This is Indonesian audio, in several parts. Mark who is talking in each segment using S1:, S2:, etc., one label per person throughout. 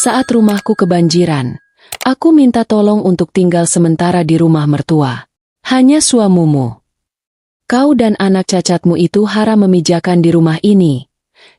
S1: Saat rumahku kebanjiran, aku minta tolong untuk tinggal sementara di rumah mertua. Hanya suamimu. Kau dan anak cacatmu itu haram memijakan di rumah ini,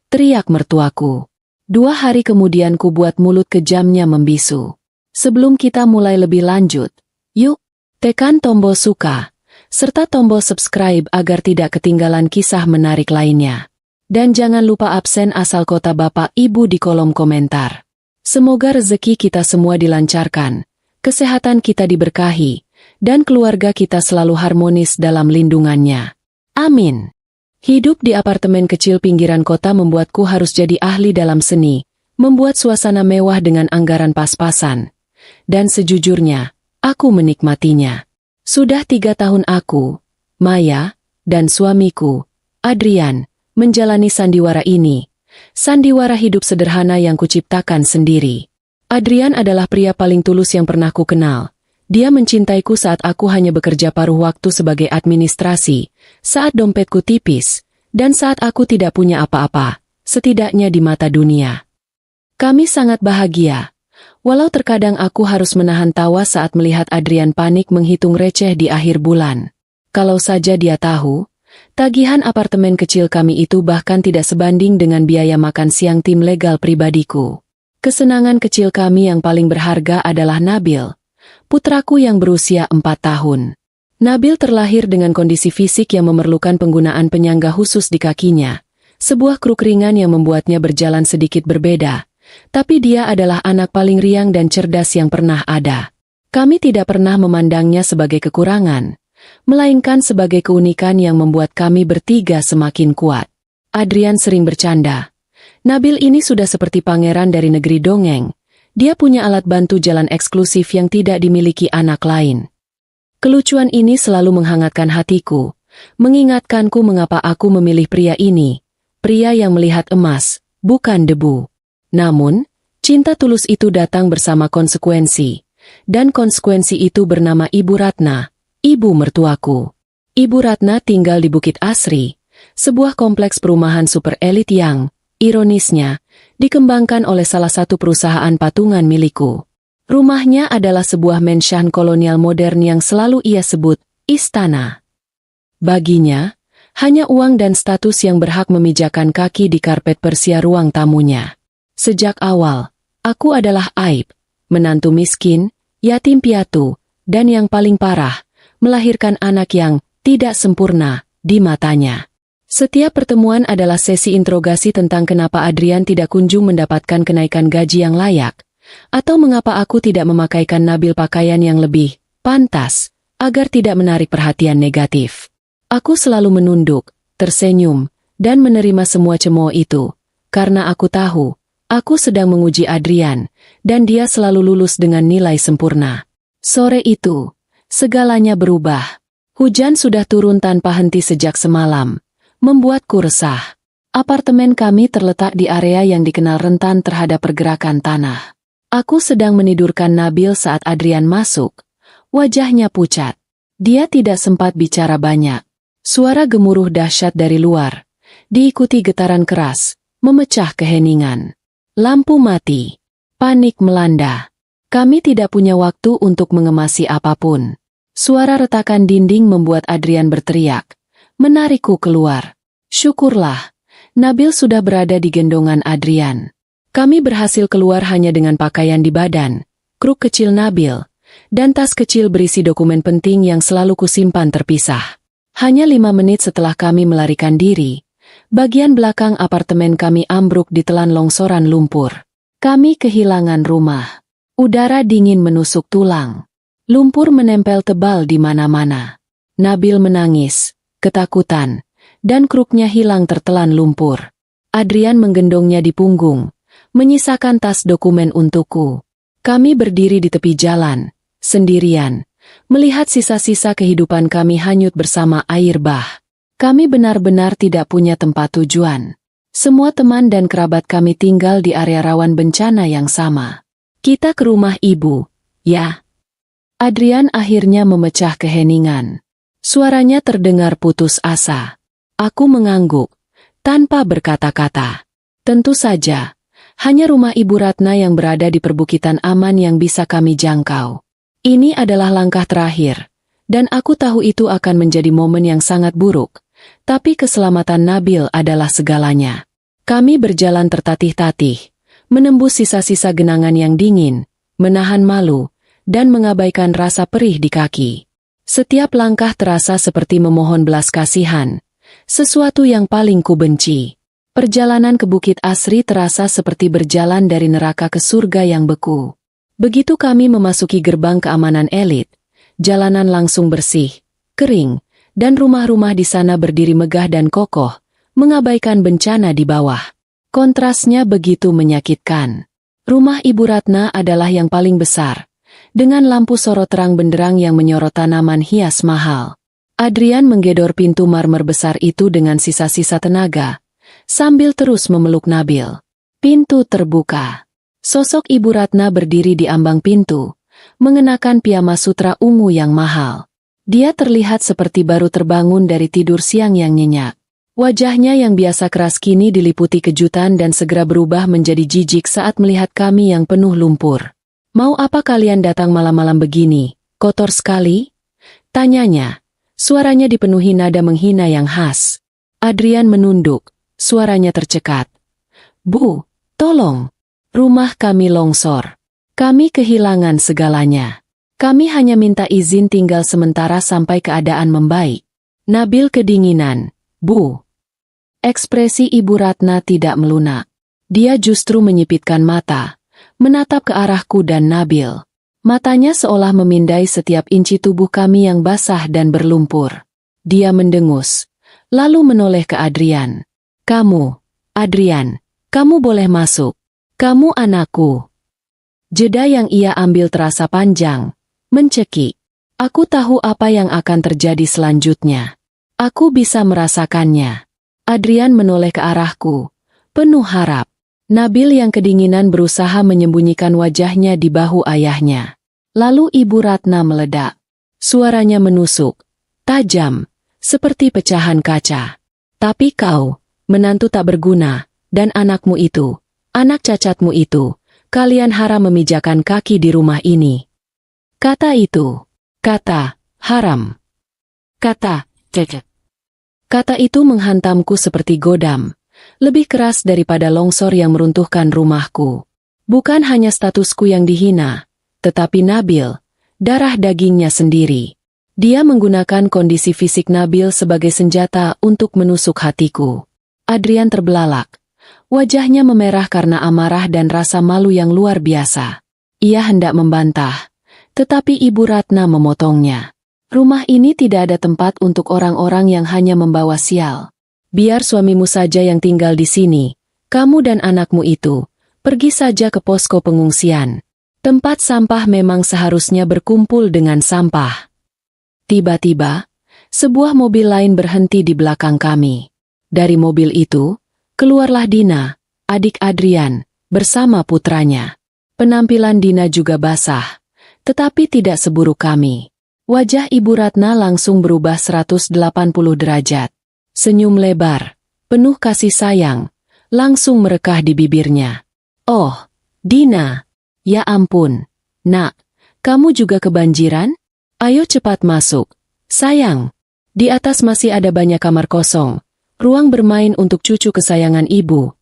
S1: teriak mertuaku. 2 hari kemudian ku buat mulut kejamnya membisu. Sebelum kita mulai lebih lanjut, yuk, tekan tombol suka, serta tombol subscribe agar tidak ketinggalan kisah menarik lainnya. Dan jangan lupa absen asal kota Bapak Ibu di kolom komentar. Semoga rezeki kita semua dilancarkan, kesehatan kita diberkahi, dan keluarga kita selalu harmonis dalam lindungannya. Amin. Hidup di apartemen kecil pinggiran kota membuatku harus jadi ahli dalam seni, membuat suasana mewah dengan anggaran pas-pasan. Dan sejujurnya, aku menikmatinya. Sudah 3 tahun aku, Maya, dan suamiku, Adrian, menjalani sandiwara ini. Sandiwara hidup sederhana yang kuciptakan sendiri. Adrian adalah pria paling tulus yang pernah ku kenal. Dia mencintaiku saat aku hanya bekerja paruh waktu sebagai administrasi, saat dompetku tipis, dan saat aku tidak punya apa-apa, setidaknya di mata dunia. Kami sangat bahagia, walau terkadang aku harus menahan tawa saat melihat Adrian panik menghitung receh di akhir bulan. Kalau saja dia tahu, tagihan apartemen kecil kami itu bahkan tidak sebanding dengan biaya makan siang tim legal pribadiku. Kesenangan kecil kami yang paling berharga adalah Nabil, putraku yang berusia 4 tahun. Nabil terlahir dengan kondisi fisik yang memerlukan penggunaan penyangga khusus di kakinya, sebuah kruk ringan yang membuatnya berjalan sedikit berbeda, tapi dia adalah anak paling riang dan cerdas yang pernah ada. Kami tidak pernah memandangnya sebagai kekurangan, melainkan sebagai keunikan yang membuat kami bertiga semakin kuat. Adrian sering bercanda. Nabil ini sudah seperti pangeran dari negeri dongeng. Dia punya alat bantu jalan eksklusif yang tidak dimiliki anak lain. Kelucuan ini selalu menghangatkan hatiku, mengingatkanku mengapa aku memilih pria ini, pria yang melihat emas, bukan debu. Namun, cinta tulus itu datang bersama konsekuensi, dan konsekuensi itu bernama Ibu Ratna, ibu mertuaku. Ibu Ratna tinggal di Bukit Asri, sebuah kompleks perumahan super elit yang, ironisnya, dikembangkan oleh salah satu perusahaan patungan milikku. Rumahnya adalah sebuah mansion kolonial modern yang selalu ia sebut istana. Baginya, hanya uang dan status yang berhak memijakan kaki di karpet persia ruang tamunya. Sejak awal, aku adalah aib, menantu miskin, yatim piatu, dan yang paling parah, melahirkan anak yang tidak sempurna di matanya. Setiap pertemuan adalah sesi interogasi tentang kenapa Adrian tidak kunjung mendapatkan kenaikan gaji yang layak, atau mengapa aku tidak memakaikan Nabil pakaian yang lebih pantas, agar tidak menarik perhatian negatif. Aku selalu menunduk, tersenyum, dan menerima semua cemooh itu, karena aku tahu, aku sedang menguji Adrian, dan dia selalu lulus dengan nilai sempurna. Sore itu, segalanya berubah. Hujan sudah turun tanpa henti sejak semalam, membuatku resah. Apartemen kami terletak di area yang dikenal rentan terhadap pergerakan tanah. Aku sedang menidurkan Nabil saat Adrian masuk. Wajahnya pucat. Dia tidak sempat bicara banyak. Suara gemuruh dahsyat dari luar, diikuti getaran keras, memecah keheningan. Lampu mati. Panik melanda. Kami tidak punya waktu untuk mengemasi apapun. Suara retakan dinding membuat Adrian berteriak, menarikku keluar. Syukurlah, Nabil sudah berada di gendongan Adrian. Kami berhasil keluar hanya dengan pakaian di badan, kruk kecil Nabil, dan tas kecil berisi dokumen penting yang selalu kusimpan terpisah. Hanya 5 menit setelah kami melarikan diri, bagian belakang apartemen kami ambruk ditelan longsoran lumpur. Kami kehilangan rumah. Udara dingin menusuk tulang. Lumpur menempel tebal di mana-mana. Nabil menangis, ketakutan, dan kruknya hilang tertelan lumpur. Adrian menggendongnya di punggung, menyisakan tas dokumen untukku. Kami berdiri di tepi jalan, sendirian, melihat sisa-sisa kehidupan kami hanyut bersama air bah. Kami benar-benar tidak punya tempat tujuan. Semua teman dan kerabat kami tinggal di area rawan bencana yang sama. Kita ke rumah ibu, ya. Adrian akhirnya memecah keheningan. Suaranya terdengar putus asa. Aku mengangguk, tanpa berkata-kata. Tentu saja, Hanya rumah Ibu Ratna yang berada di perbukitan aman yang bisa kami jangkau. Ini adalah langkah terakhir, dan aku tahu itu akan menjadi momen yang sangat buruk, tapi keselamatan Nabil adalah segalanya. Kami berjalan tertatih-tatih, menembus sisa-sisa genangan yang dingin, menahan malu, dan mengabaikan rasa perih di kaki. Setiap langkah terasa seperti memohon belas kasihan, sesuatu yang paling kubenci. Perjalanan ke Bukit Asri terasa seperti berjalan dari neraka ke surga yang beku. Begitu kami memasuki gerbang keamanan elit, jalanan langsung bersih, kering, dan rumah-rumah di sana berdiri megah dan kokoh, mengabaikan bencana di bawah. Kontrasnya begitu menyakitkan. Rumah Ibu Ratna adalah yang paling besar, dengan lampu sorot terang benderang yang menyorot tanaman hias mahal. Adrian menggedor pintu marmer besar itu dengan sisa-sisa tenaga, sambil terus memeluk Nabil. Pintu terbuka. Sosok Ibu Ratna berdiri di ambang pintu, mengenakan piyama sutra ungu yang mahal. Dia terlihat seperti baru terbangun dari tidur siang yang nyenyak. Wajahnya yang biasa keras kini diliputi kejutan dan segera berubah menjadi jijik saat melihat kami yang penuh lumpur. "Mau apa kalian datang malam-malam begini? Kotor sekali?" tanyanya. Suaranya dipenuhi nada menghina yang khas. Adrian menunduk. Suaranya tercekat. "Bu, tolong. Rumah kami longsor. Kami kehilangan segalanya. Kami hanya minta izin tinggal sementara sampai keadaan membaik." Nabil kedinginan. "Bu." Ekspresi Ibu Ratna tidak melunak. Dia justru menyipitkan mata, menatap ke arahku dan Nabil. Matanya seolah memindai setiap inci tubuh kami yang basah dan berlumpur. Dia mendengus, lalu menoleh ke Adrian. "Kamu, Adrian, kamu boleh masuk. Kamu anakku." Jeda yang ia ambil terasa panjang, mencekik. Aku tahu apa yang akan terjadi selanjutnya. Aku bisa merasakannya. Adrian menoleh ke arahku, penuh harap. Nabil yang kedinginan berusaha menyembunyikan wajahnya di bahu ayahnya. Lalu Ibu Ratna meledak. Suaranya menusuk, tajam, seperti pecahan kaca. "Tapi kau, menantu tak berguna, dan anakmu itu, anak cacatmu itu, kalian haram memijakan kaki di rumah ini." Kata itu, kata, haram. Kata, cacat. Kata itu menghantamku seperti godam, lebih keras daripada longsor yang meruntuhkan rumahku. Bukan hanya statusku yang dihina, tetapi Nabil, darah dagingnya sendiri. Dia menggunakan kondisi fisik Nabil sebagai senjata untuk menusuk hatiku. Adrian terbelalak. Wajahnya memerah karena amarah dan rasa malu yang luar biasa. Ia hendak membantah, tetapi Ibu Ratna memotongnya. "Rumah ini tidak ada tempat untuk orang-orang yang hanya membawa sial. Biar suamimu saja yang tinggal di sini. Kamu dan anakmu itu, pergi saja ke posko pengungsian. Tempat sampah memang seharusnya berkumpul dengan sampah." Tiba-tiba, sebuah mobil lain berhenti di belakang kami. Dari mobil itu, keluarlah Dina, adik Adrian, bersama putranya. Penampilan Dina juga basah, tetapi tidak seburuk kami. Wajah Ibu Ratna langsung berubah 180 derajat. Senyum lebar, penuh kasih sayang, langsung merekah di bibirnya. "Oh, Dina, ya ampun, nak, kamu juga kebanjiran? Ayo cepat masuk. Sayang, di atas masih ada banyak kamar kosong, ruang bermain untuk cucu kesayangan ibu,"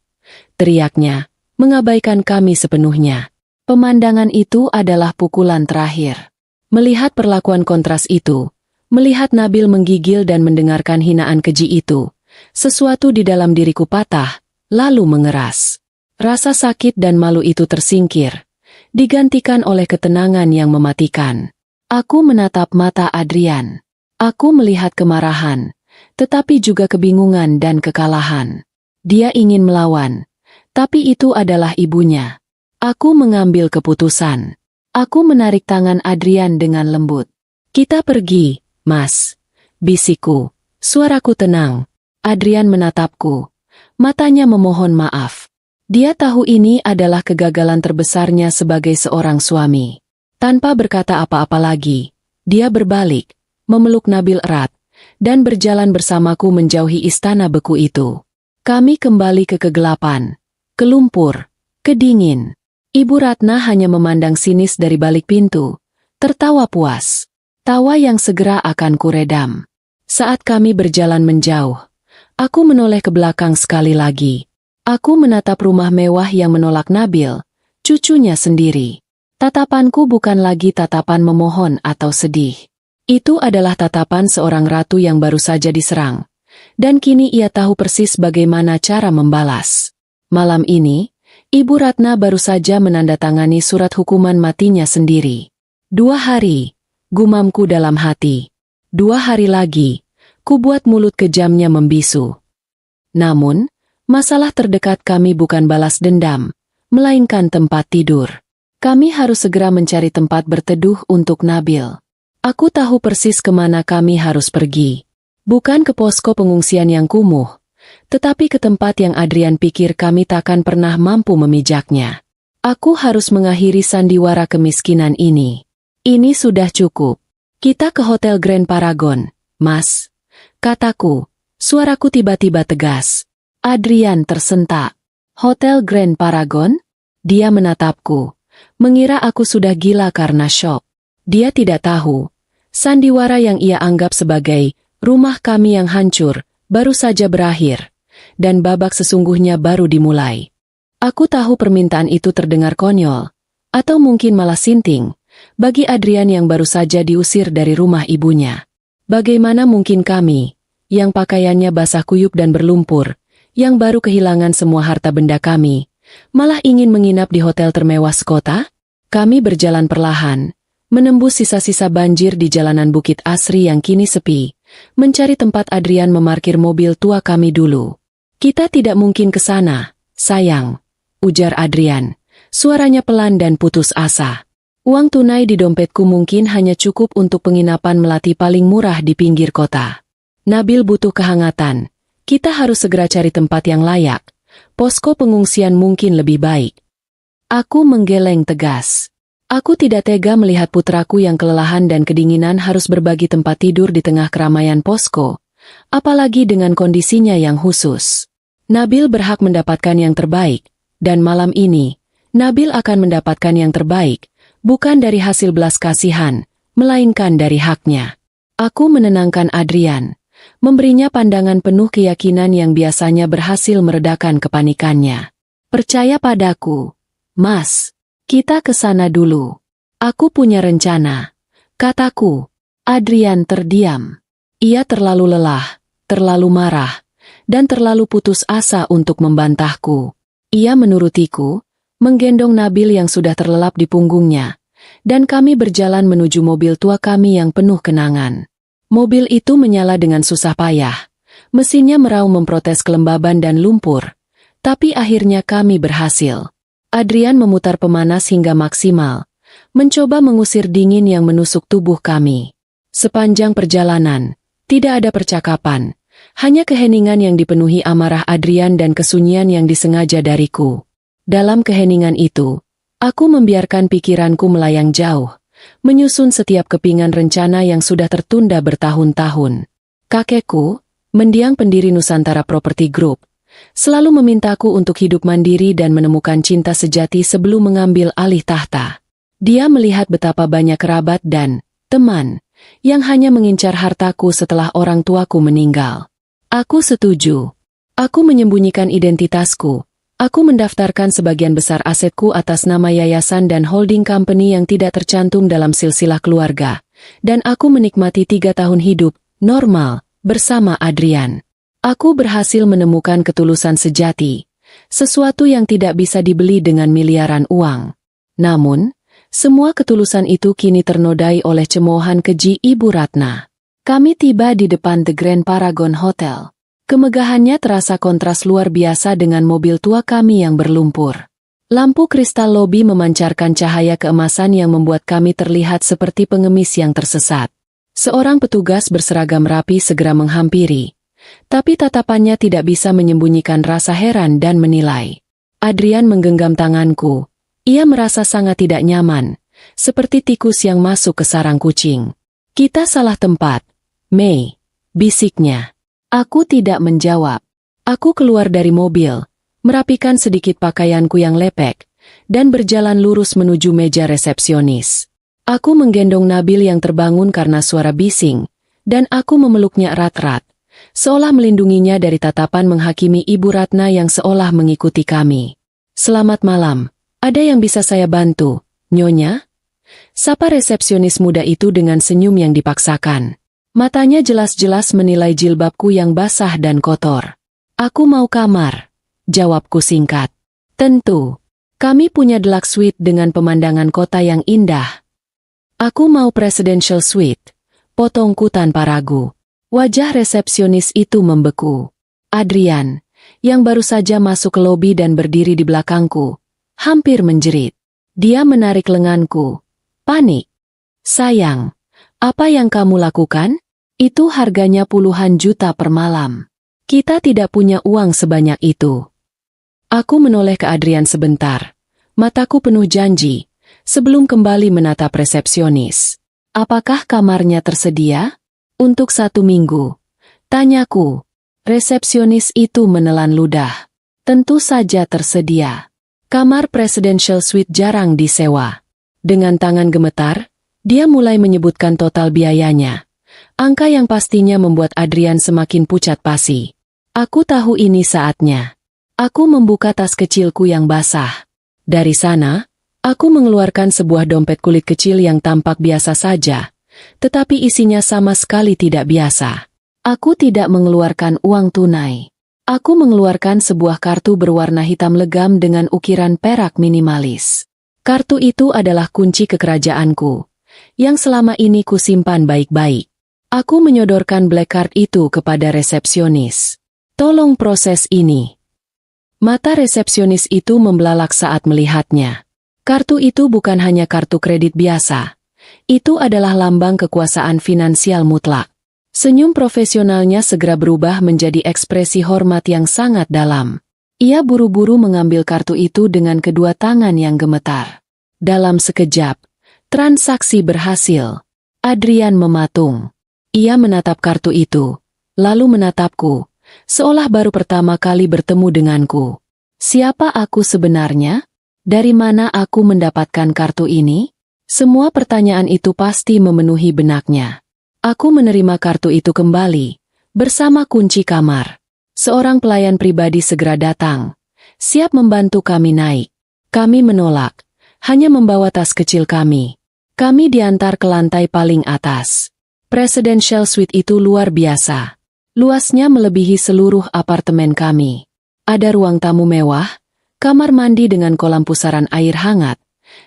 S1: teriaknya, mengabaikan kami sepenuhnya. Pemandangan itu adalah pukulan terakhir. Melihat perlakuan kontras itu, melihat Nabil menggigil dan mendengarkan hinaan keji itu, sesuatu di dalam diriku patah, lalu mengeras. Rasa sakit dan malu itu tersingkir, digantikan oleh ketenangan yang mematikan. Aku menatap mata Adrian. Aku melihat kemarahan, tetapi juga kebingungan dan kekalahan. Dia ingin melawan, tapi itu adalah ibunya. Aku mengambil keputusan. Aku menarik tangan Adrian dengan lembut. "Kita pergi, Mas," bisikku. Suaraku tenang. Adrian menatapku. Matanya memohon maaf. Dia tahu ini adalah kegagalan terbesarnya sebagai seorang suami. Tanpa berkata apa-apa lagi, dia berbalik, memeluk Nabil erat, dan berjalan bersamaku menjauhi istana beku itu. Kami kembali ke kegelapan, ke lumpur, Kedingin. Ibu Ratna hanya memandang sinis dari balik pintu, tertawa puas. Tawa yang segera akan kuredam. Saat kami berjalan menjauh, aku menoleh ke belakang sekali lagi. Aku menatap rumah mewah yang menolak Nabil, cucunya sendiri. Tatapanku bukan lagi tatapan memohon atau sedih. Itu adalah tatapan seorang ratu yang baru saja diserang. Dan kini ia tahu persis bagaimana cara membalas. Malam ini, Ibu Ratna baru saja menandatangani surat hukuman matinya sendiri. 2 hari, gumamku dalam hati. 2 hari lagi, ku buat mulut kejamnya membisu. Namun, masalah terdekat kami bukan balas dendam, melainkan tempat tidur. Kami harus segera mencari tempat berteduh untuk Nabil. Aku tahu persis kemana kami harus pergi. Bukan ke posko pengungsian yang kumuh, tetapi ke tempat yang Adrian pikir kami takkan pernah mampu memijaknya. Aku harus mengakhiri sandiwara kemiskinan ini. Ini sudah cukup. Kita ke Hotel Grand Paragon, Mas. Kataku, suaraku tiba-tiba tegas. Adrian tersentak. Hotel Grand Paragon? Dia menatapku. Mengira aku sudah gila karena syok. Dia tidak tahu. Sandiwara yang ia anggap sebagai rumah kami yang hancur, baru saja berakhir. Dan babak sesungguhnya baru dimulai. Aku tahu permintaan itu terdengar konyol. Atau mungkin malah sinting. Bagi Adrian yang baru saja diusir dari rumah ibunya. Bagaimana mungkin kami, yang pakaiannya basah kuyup dan berlumpur, yang baru kehilangan semua harta benda kami, malah ingin menginap di hotel termewah sekota? Kami berjalan perlahan, menembus sisa-sisa banjir di jalanan Bukit Asri yang kini sepi, mencari tempat Adrian memarkir mobil tua kami dulu. Kita tidak mungkin ke sana, sayang, ujar Adrian, suaranya pelan dan putus asa. Uang tunai di dompetku mungkin hanya cukup untuk penginapan melati paling murah di pinggir kota. Nabil butuh kehangatan. Kita harus segera cari tempat yang layak. Posko pengungsian mungkin lebih baik. Aku menggeleng tegas. Aku tidak tega melihat putraku yang kelelahan dan kedinginan harus berbagi tempat tidur di tengah keramaian posko. Apalagi dengan kondisinya yang khusus. Nabil berhak mendapatkan yang terbaik. Dan malam ini, Nabil akan mendapatkan yang terbaik. Bukan dari hasil belas kasihan, melainkan dari haknya. Aku menenangkan Adrian, memberinya pandangan penuh keyakinan yang biasanya berhasil meredakan kepanikannya. Percaya padaku, Mas, kita ke sana dulu. Aku punya rencana, kataku. Adrian terdiam. Ia terlalu lelah, terlalu marah, dan terlalu putus asa untuk membantahku. Ia menurutiku, menggendong Nabil yang sudah terlelap di punggungnya, dan kami berjalan menuju mobil tua kami yang penuh kenangan. Mobil itu menyala dengan susah payah. Mesinnya meraung memprotes kelembaban dan lumpur. Tapi akhirnya kami berhasil. Adrian memutar pemanas hingga maksimal, mencoba mengusir dingin yang menusuk tubuh kami. Sepanjang perjalanan, tidak ada percakapan, hanya keheningan yang dipenuhi amarah Adrian dan kesunyian yang disengaja dariku. Dalam keheningan itu, aku membiarkan pikiranku melayang jauh, menyusun setiap kepingan rencana yang sudah tertunda bertahun-tahun. Kakekku, mendiang pendiri Nusantara Property Group, selalu memintaku untuk hidup mandiri dan menemukan cinta sejati sebelum mengambil alih tahta. Dia melihat betapa banyak kerabat dan teman yang hanya mengincar hartaku setelah orang tuaku meninggal. Aku setuju. Aku menyembunyikan identitasku. Aku mendaftarkan sebagian besar asetku atas nama yayasan dan holding company yang tidak tercantum dalam silsilah keluarga. Dan aku menikmati 3 tahun hidup, normal, bersama Adrian. Aku berhasil menemukan ketulusan sejati. Sesuatu yang tidak bisa dibeli dengan miliaran uang. Namun, semua ketulusan itu kini ternodai oleh cemoohan keji Ibu Ratna. Kami tiba di depan The Grand Paragon Hotel. Kemegahannya terasa kontras luar biasa dengan mobil tua kami yang berlumpur. Lampu kristal lobi memancarkan cahaya keemasan yang membuat kami terlihat seperti pengemis yang tersesat. Seorang petugas berseragam rapi segera menghampiri. Tapi tatapannya tidak bisa menyembunyikan rasa heran dan menilai. Adrian menggenggam tanganku. Ia merasa sangat tidak nyaman, seperti tikus yang masuk ke sarang kucing. Kita salah tempat, Mei, bisiknya. Aku tidak menjawab. Aku keluar dari mobil, merapikan sedikit pakaianku yang lepek, dan berjalan lurus menuju meja resepsionis. Aku menggendong Nabil yang terbangun karena suara bising, dan aku memeluknya erat-erat, seolah melindunginya dari tatapan menghakimi Ibu Ratna yang seolah mengikuti kami. "Selamat malam, ada yang bisa saya bantu, Nyonya?" Sapa resepsionis muda itu dengan senyum yang dipaksakan. Matanya jelas-jelas menilai jilbabku yang basah dan kotor. "Aku mau kamar," jawabku singkat. "Tentu. Kami punya deluxe suite dengan pemandangan kota yang indah." "Aku mau presidential suite," potongku tanpa ragu. Wajah resepsionis itu membeku. Adrian, yang baru saja masuk ke lobi dan berdiri di belakangku, hampir menjerit. Dia menarik lenganku. Panik. "Sayang, apa yang kamu lakukan? Itu harganya puluhan juta per malam. Kita tidak punya uang sebanyak itu." Aku menoleh ke Adrian sebentar. Mataku penuh janji, sebelum kembali menatap resepsionis. "Apakah kamarnya tersedia?" "Untuk 1 minggu," tanyaku. Resepsionis itu menelan ludah. "Tentu saja tersedia. Kamar presidential suite jarang disewa." Dengan tangan gemetar, dia mulai menyebutkan total biayanya. Angka yang pastinya membuat Adrian semakin pucat pasi. Aku tahu ini saatnya. Aku membuka tas kecilku yang basah. Dari sana, aku mengeluarkan sebuah dompet kulit kecil yang tampak biasa saja, tetapi isinya sama sekali tidak biasa. Aku tidak mengeluarkan uang tunai. Aku mengeluarkan sebuah kartu berwarna hitam legam dengan ukiran perak minimalis. Kartu itu adalah kunci kekerajaanku, yang selama ini kusimpan baik-baik. Aku menyodorkan black card itu kepada resepsionis. "Tolong proses ini." Mata resepsionis itu membelalak saat melihatnya. Kartu itu bukan hanya kartu kredit biasa. Itu adalah lambang kekuasaan finansial mutlak. Senyum profesionalnya segera berubah menjadi ekspresi hormat yang sangat dalam. Ia buru-buru mengambil kartu itu dengan kedua tangan yang gemetar. Dalam sekejap, transaksi berhasil. Adrian mematung. Ia menatap kartu itu, lalu menatapku, seolah baru pertama kali bertemu denganku. Siapa aku sebenarnya? Dari mana aku mendapatkan kartu ini? Semua pertanyaan itu pasti memenuhi benaknya. Aku menerima kartu itu kembali, bersama kunci kamar. Seorang pelayan pribadi segera datang, siap membantu kami naik. Kami menolak, hanya membawa tas kecil kami. Kami diantar ke lantai paling atas. Presidential suite itu luar biasa. Luasnya melebihi seluruh apartemen kami. Ada ruang tamu mewah, kamar mandi dengan kolam pusaran air hangat,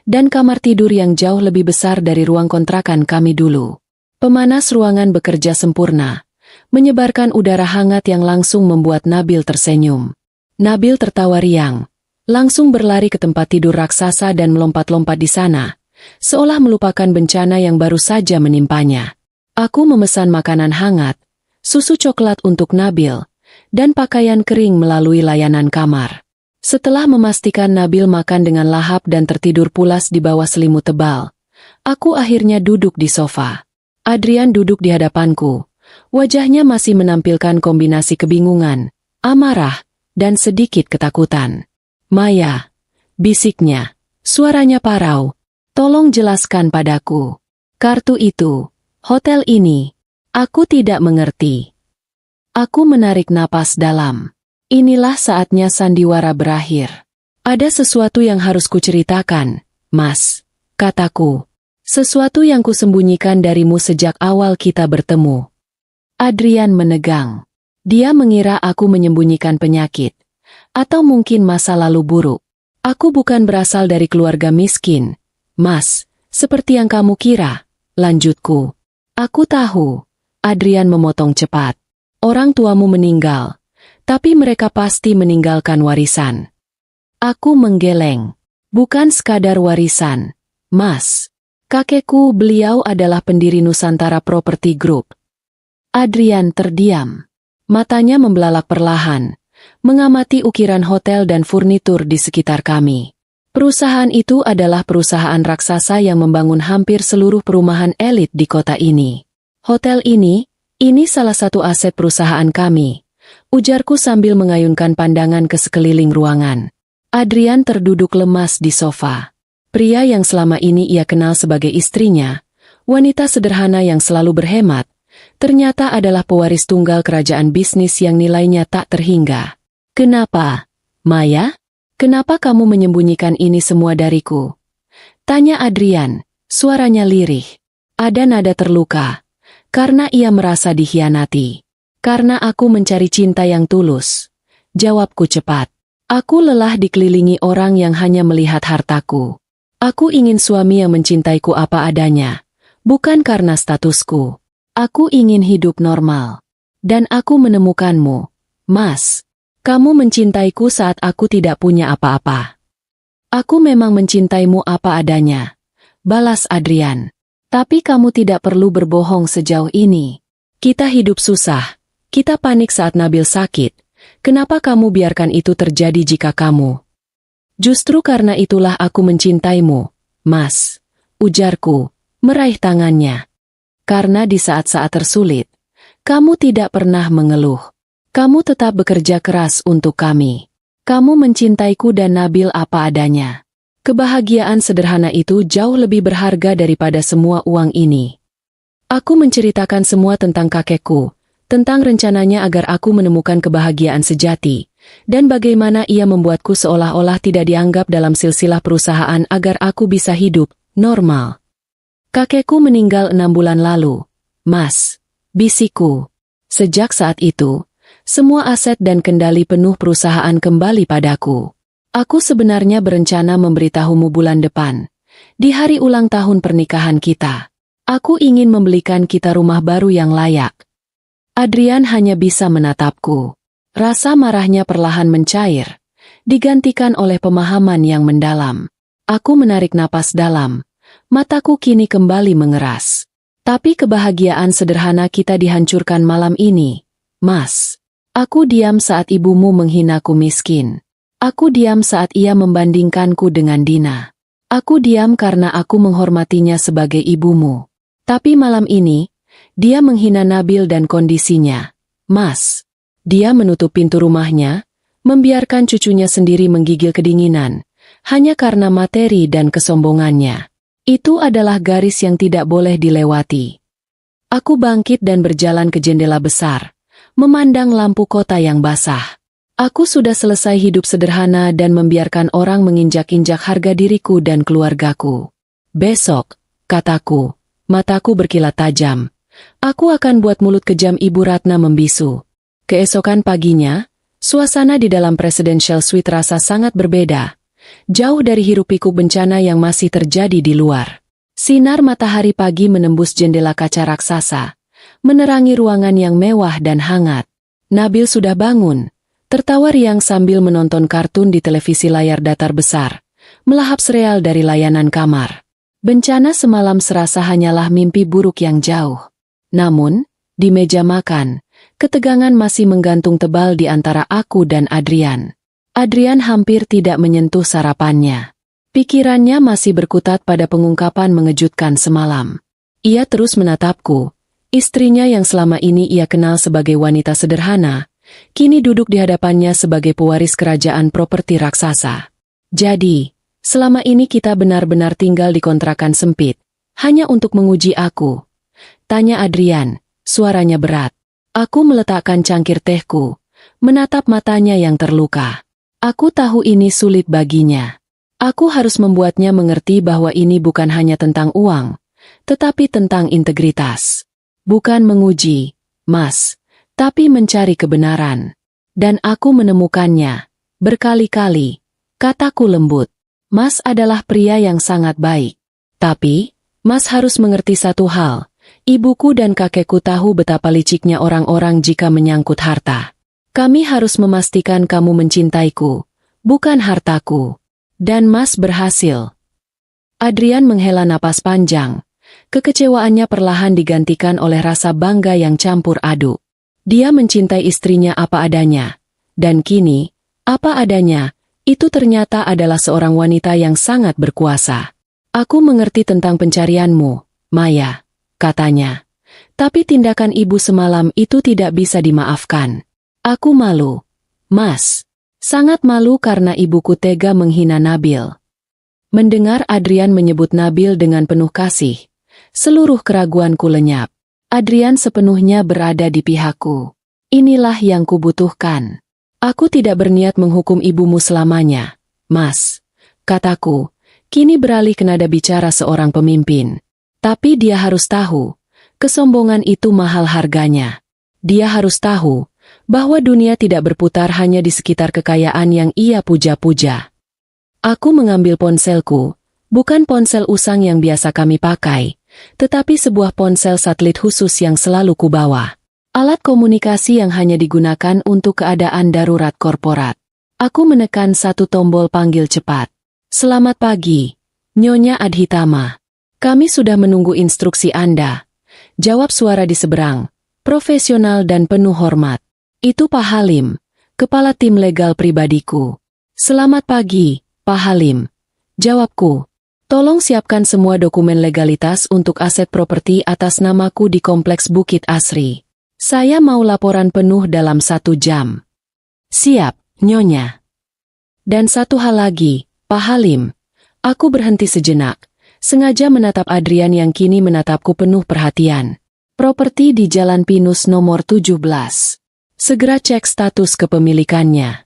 S1: dan kamar tidur yang jauh lebih besar dari ruang kontrakan kami dulu. Pemanas ruangan bekerja sempurna, menyebarkan udara hangat yang langsung membuat Nabil tersenyum. Nabil tertawa riang, langsung berlari ke tempat tidur raksasa dan melompat-lompat di sana, seolah melupakan bencana yang baru saja menimpanya. Aku memesan makanan hangat, susu coklat untuk Nabil, dan pakaian kering melalui layanan kamar. Setelah memastikan Nabil makan dengan lahap dan tertidur pulas di bawah selimut tebal, aku akhirnya duduk di sofa. Adrian duduk di hadapanku. Wajahnya masih menampilkan kombinasi kebingungan, amarah, dan sedikit ketakutan. "Maya," bisiknya, suaranya parau, "tolong jelaskan padaku. Kartu itu, hotel ini, aku tidak mengerti." Aku menarik napas dalam. Inilah saatnya sandiwara berakhir. "Ada sesuatu yang harus kuceritakan, Mas," kataku. "Sesuatu yang kusembunyikan darimu sejak awal kita bertemu." Adrian menegang. Dia mengira aku menyembunyikan penyakit, atau mungkin masa lalu buruk. "Aku bukan berasal dari keluarga miskin, Mas, seperti yang kamu kira," lanjutku. "Aku tahu," Adrian memotong cepat. "Orang tuamu meninggal, tapi mereka pasti meninggalkan warisan." Aku menggeleng. "Bukan sekadar warisan, Mas. Kakekku, beliau adalah pendiri Nusantara Property Group." Adrian terdiam. Matanya membelalak perlahan, mengamati ukiran hotel dan furnitur di sekitar kami. Perusahaan itu adalah perusahaan raksasa yang membangun hampir seluruh perumahan elit di kota ini. Hotel ini salah satu aset perusahaan kami, ujarku sambil mengayunkan pandangan ke sekeliling ruangan. Adrian terduduk lemas di sofa. Pria yang selama ini ia kenal sebagai istrinya, wanita sederhana yang selalu berhemat, ternyata adalah pewaris tunggal kerajaan bisnis yang nilainya tak terhingga. "Kenapa, Maya? Kenapa kamu menyembunyikan ini semua dariku?" tanya Adrian, suaranya lirih. Ada nada terluka, karena ia merasa dikhianati. "Karena aku mencari cinta yang tulus," jawabku cepat. "Aku lelah dikelilingi orang yang hanya melihat hartaku. Aku ingin suami yang mencintaiku apa adanya, bukan karena statusku. Aku ingin hidup normal. Dan aku menemukanmu, Mas. Kamu mencintaiku saat aku tidak punya apa-apa." "Aku memang mencintaimu apa adanya," balas Adrian. "Tapi kamu tidak perlu berbohong sejauh ini. Kita hidup susah. Kita panik saat Nabil sakit. Kenapa kamu biarkan itu terjadi jika kamu?" "Justru karena itulah aku mencintaimu, Mas," ujarku, meraih tangannya. "Karena di saat-saat tersulit, kamu tidak pernah mengeluh. Kamu tetap bekerja keras untuk kami. Kamu mencintaiku dan Nabil apa adanya. Kebahagiaan sederhana itu jauh lebih berharga daripada semua uang ini." Aku menceritakan semua tentang kakekku, tentang rencananya agar aku menemukan kebahagiaan sejati, dan bagaimana ia membuatku seolah-olah tidak dianggap dalam silsilah perusahaan agar aku bisa hidup normal. "Kakekku meninggal 6 bulan lalu, Mas," bisikku. "Sejak saat itu, semua aset dan kendali penuh perusahaan kembali padaku. Aku sebenarnya berencana memberitahumu bulan depan, di hari ulang tahun pernikahan kita. Aku ingin membelikan kita rumah baru yang layak." Adrian hanya bisa menatapku. Rasa marahnya perlahan mencair, digantikan oleh pemahaman yang mendalam. Aku menarik napas dalam, mataku kini kembali mengeras. "Tapi kebahagiaan sederhana kita dihancurkan malam ini, Mas. Aku diam saat ibumu menghinaku miskin. Aku diam saat ia membandingkanku dengan Dina. Aku diam karena aku menghormatinya sebagai ibumu. Tapi malam ini, dia menghina Nabil dan kondisinya, Mas. Dia menutup pintu rumahnya, membiarkan cucunya sendiri menggigil kedinginan, hanya karena materi dan kesombongannya. Itu adalah garis yang tidak boleh dilewati." Aku bangkit dan berjalan ke jendela besar, memandang lampu kota yang basah. Aku sudah selesai hidup sederhana dan membiarkan orang menginjak-injak harga diriku dan keluargaku. "Besok," kataku, mataku berkilat tajam, "aku akan buat mulut kejam Ibu Ratna membisu." Keesokan paginya, suasana di dalam Presidential Suite rasa sangat berbeda, jauh dari hiruk-pikuk bencana yang masih terjadi di luar. Sinar matahari pagi menembus jendela kaca raksasa, menerangi ruangan yang mewah dan hangat. Nabil sudah bangun, tertawa riang sambil menonton kartun di televisi layar datar besar, melahap sereal dari layanan kamar. Bencana semalam serasa hanyalah mimpi buruk yang jauh. Namun, di meja makan, ketegangan masih menggantung tebal di antara aku dan Adrian. Adrian hampir tidak menyentuh sarapannya. Pikirannya masih berkutat pada pengungkapan mengejutkan semalam. Ia terus menatapku. Istrinya yang selama ini ia kenal sebagai wanita sederhana, kini duduk di hadapannya sebagai pewaris kerajaan properti raksasa. "Jadi, selama ini kita benar-benar tinggal di kontrakan sempit, hanya untuk menguji aku?" tanya Adrian, suaranya berat. Aku meletakkan cangkir tehku, menatap matanya yang terluka. Aku tahu ini sulit baginya. Aku harus membuatnya mengerti bahwa ini bukan hanya tentang uang, tetapi tentang integritas. Bukan menguji, Mas, tapi mencari kebenaran. Dan aku menemukannya, berkali-kali. Kataku lembut, Mas adalah pria yang sangat baik. Tapi, Mas harus mengerti satu hal. Ibuku dan kakekku tahu betapa liciknya orang-orang jika menyangkut harta. Kami harus memastikan kamu mencintaiku, bukan hartaku. Dan Mas berhasil. Adrian menghela napas panjang. Kekecewaannya perlahan digantikan oleh rasa bangga yang campur aduk. Dia mencintai istrinya apa adanya. Dan kini, apa adanya, itu ternyata adalah seorang wanita yang sangat berkuasa. "Aku mengerti tentang pencarianmu, Maya," katanya. "Tapi tindakan ibu semalam itu tidak bisa dimaafkan. Aku malu, Mas. Sangat malu karena ibuku tega menghina Nabil. Mendengar Adrian menyebut Nabil dengan penuh kasih, seluruh keraguanku lenyap. Adrian sepenuhnya berada di pihakku. Inilah yang kubutuhkan. Aku tidak berniat menghukum ibumu selamanya, Mas. Kataku, kini beralih ke nada bicara seorang pemimpin. Tapi dia harus tahu, kesombongan itu mahal harganya. Dia harus tahu bahwa dunia tidak berputar hanya di sekitar kekayaan yang ia puja-puja. Aku mengambil ponselku, bukan ponsel usang yang biasa kami pakai, tetapi sebuah ponsel satelit khusus yang selalu kubawa. Alat komunikasi yang hanya digunakan untuk keadaan darurat korporat. Aku menekan satu tombol panggil cepat. Selamat pagi, Nyonya Adhitama. Kami sudah menunggu instruksi Anda. Jawab suara di seberang, profesional dan penuh hormat. Itu Pak Halim, kepala tim legal pribadiku. Selamat pagi, Pak Halim. Jawabku. Tolong siapkan semua dokumen legalitas untuk aset properti atas namaku di Kompleks Bukit Asri. Saya mau laporan penuh dalam 1 jam. Siap, Nyonya. Dan satu hal lagi, Pak Halim. Aku berhenti sejenak, sengaja menatap Adrian yang kini menatapku penuh perhatian. Properti di Jalan Pinus nomor 17. Segera cek status kepemilikannya.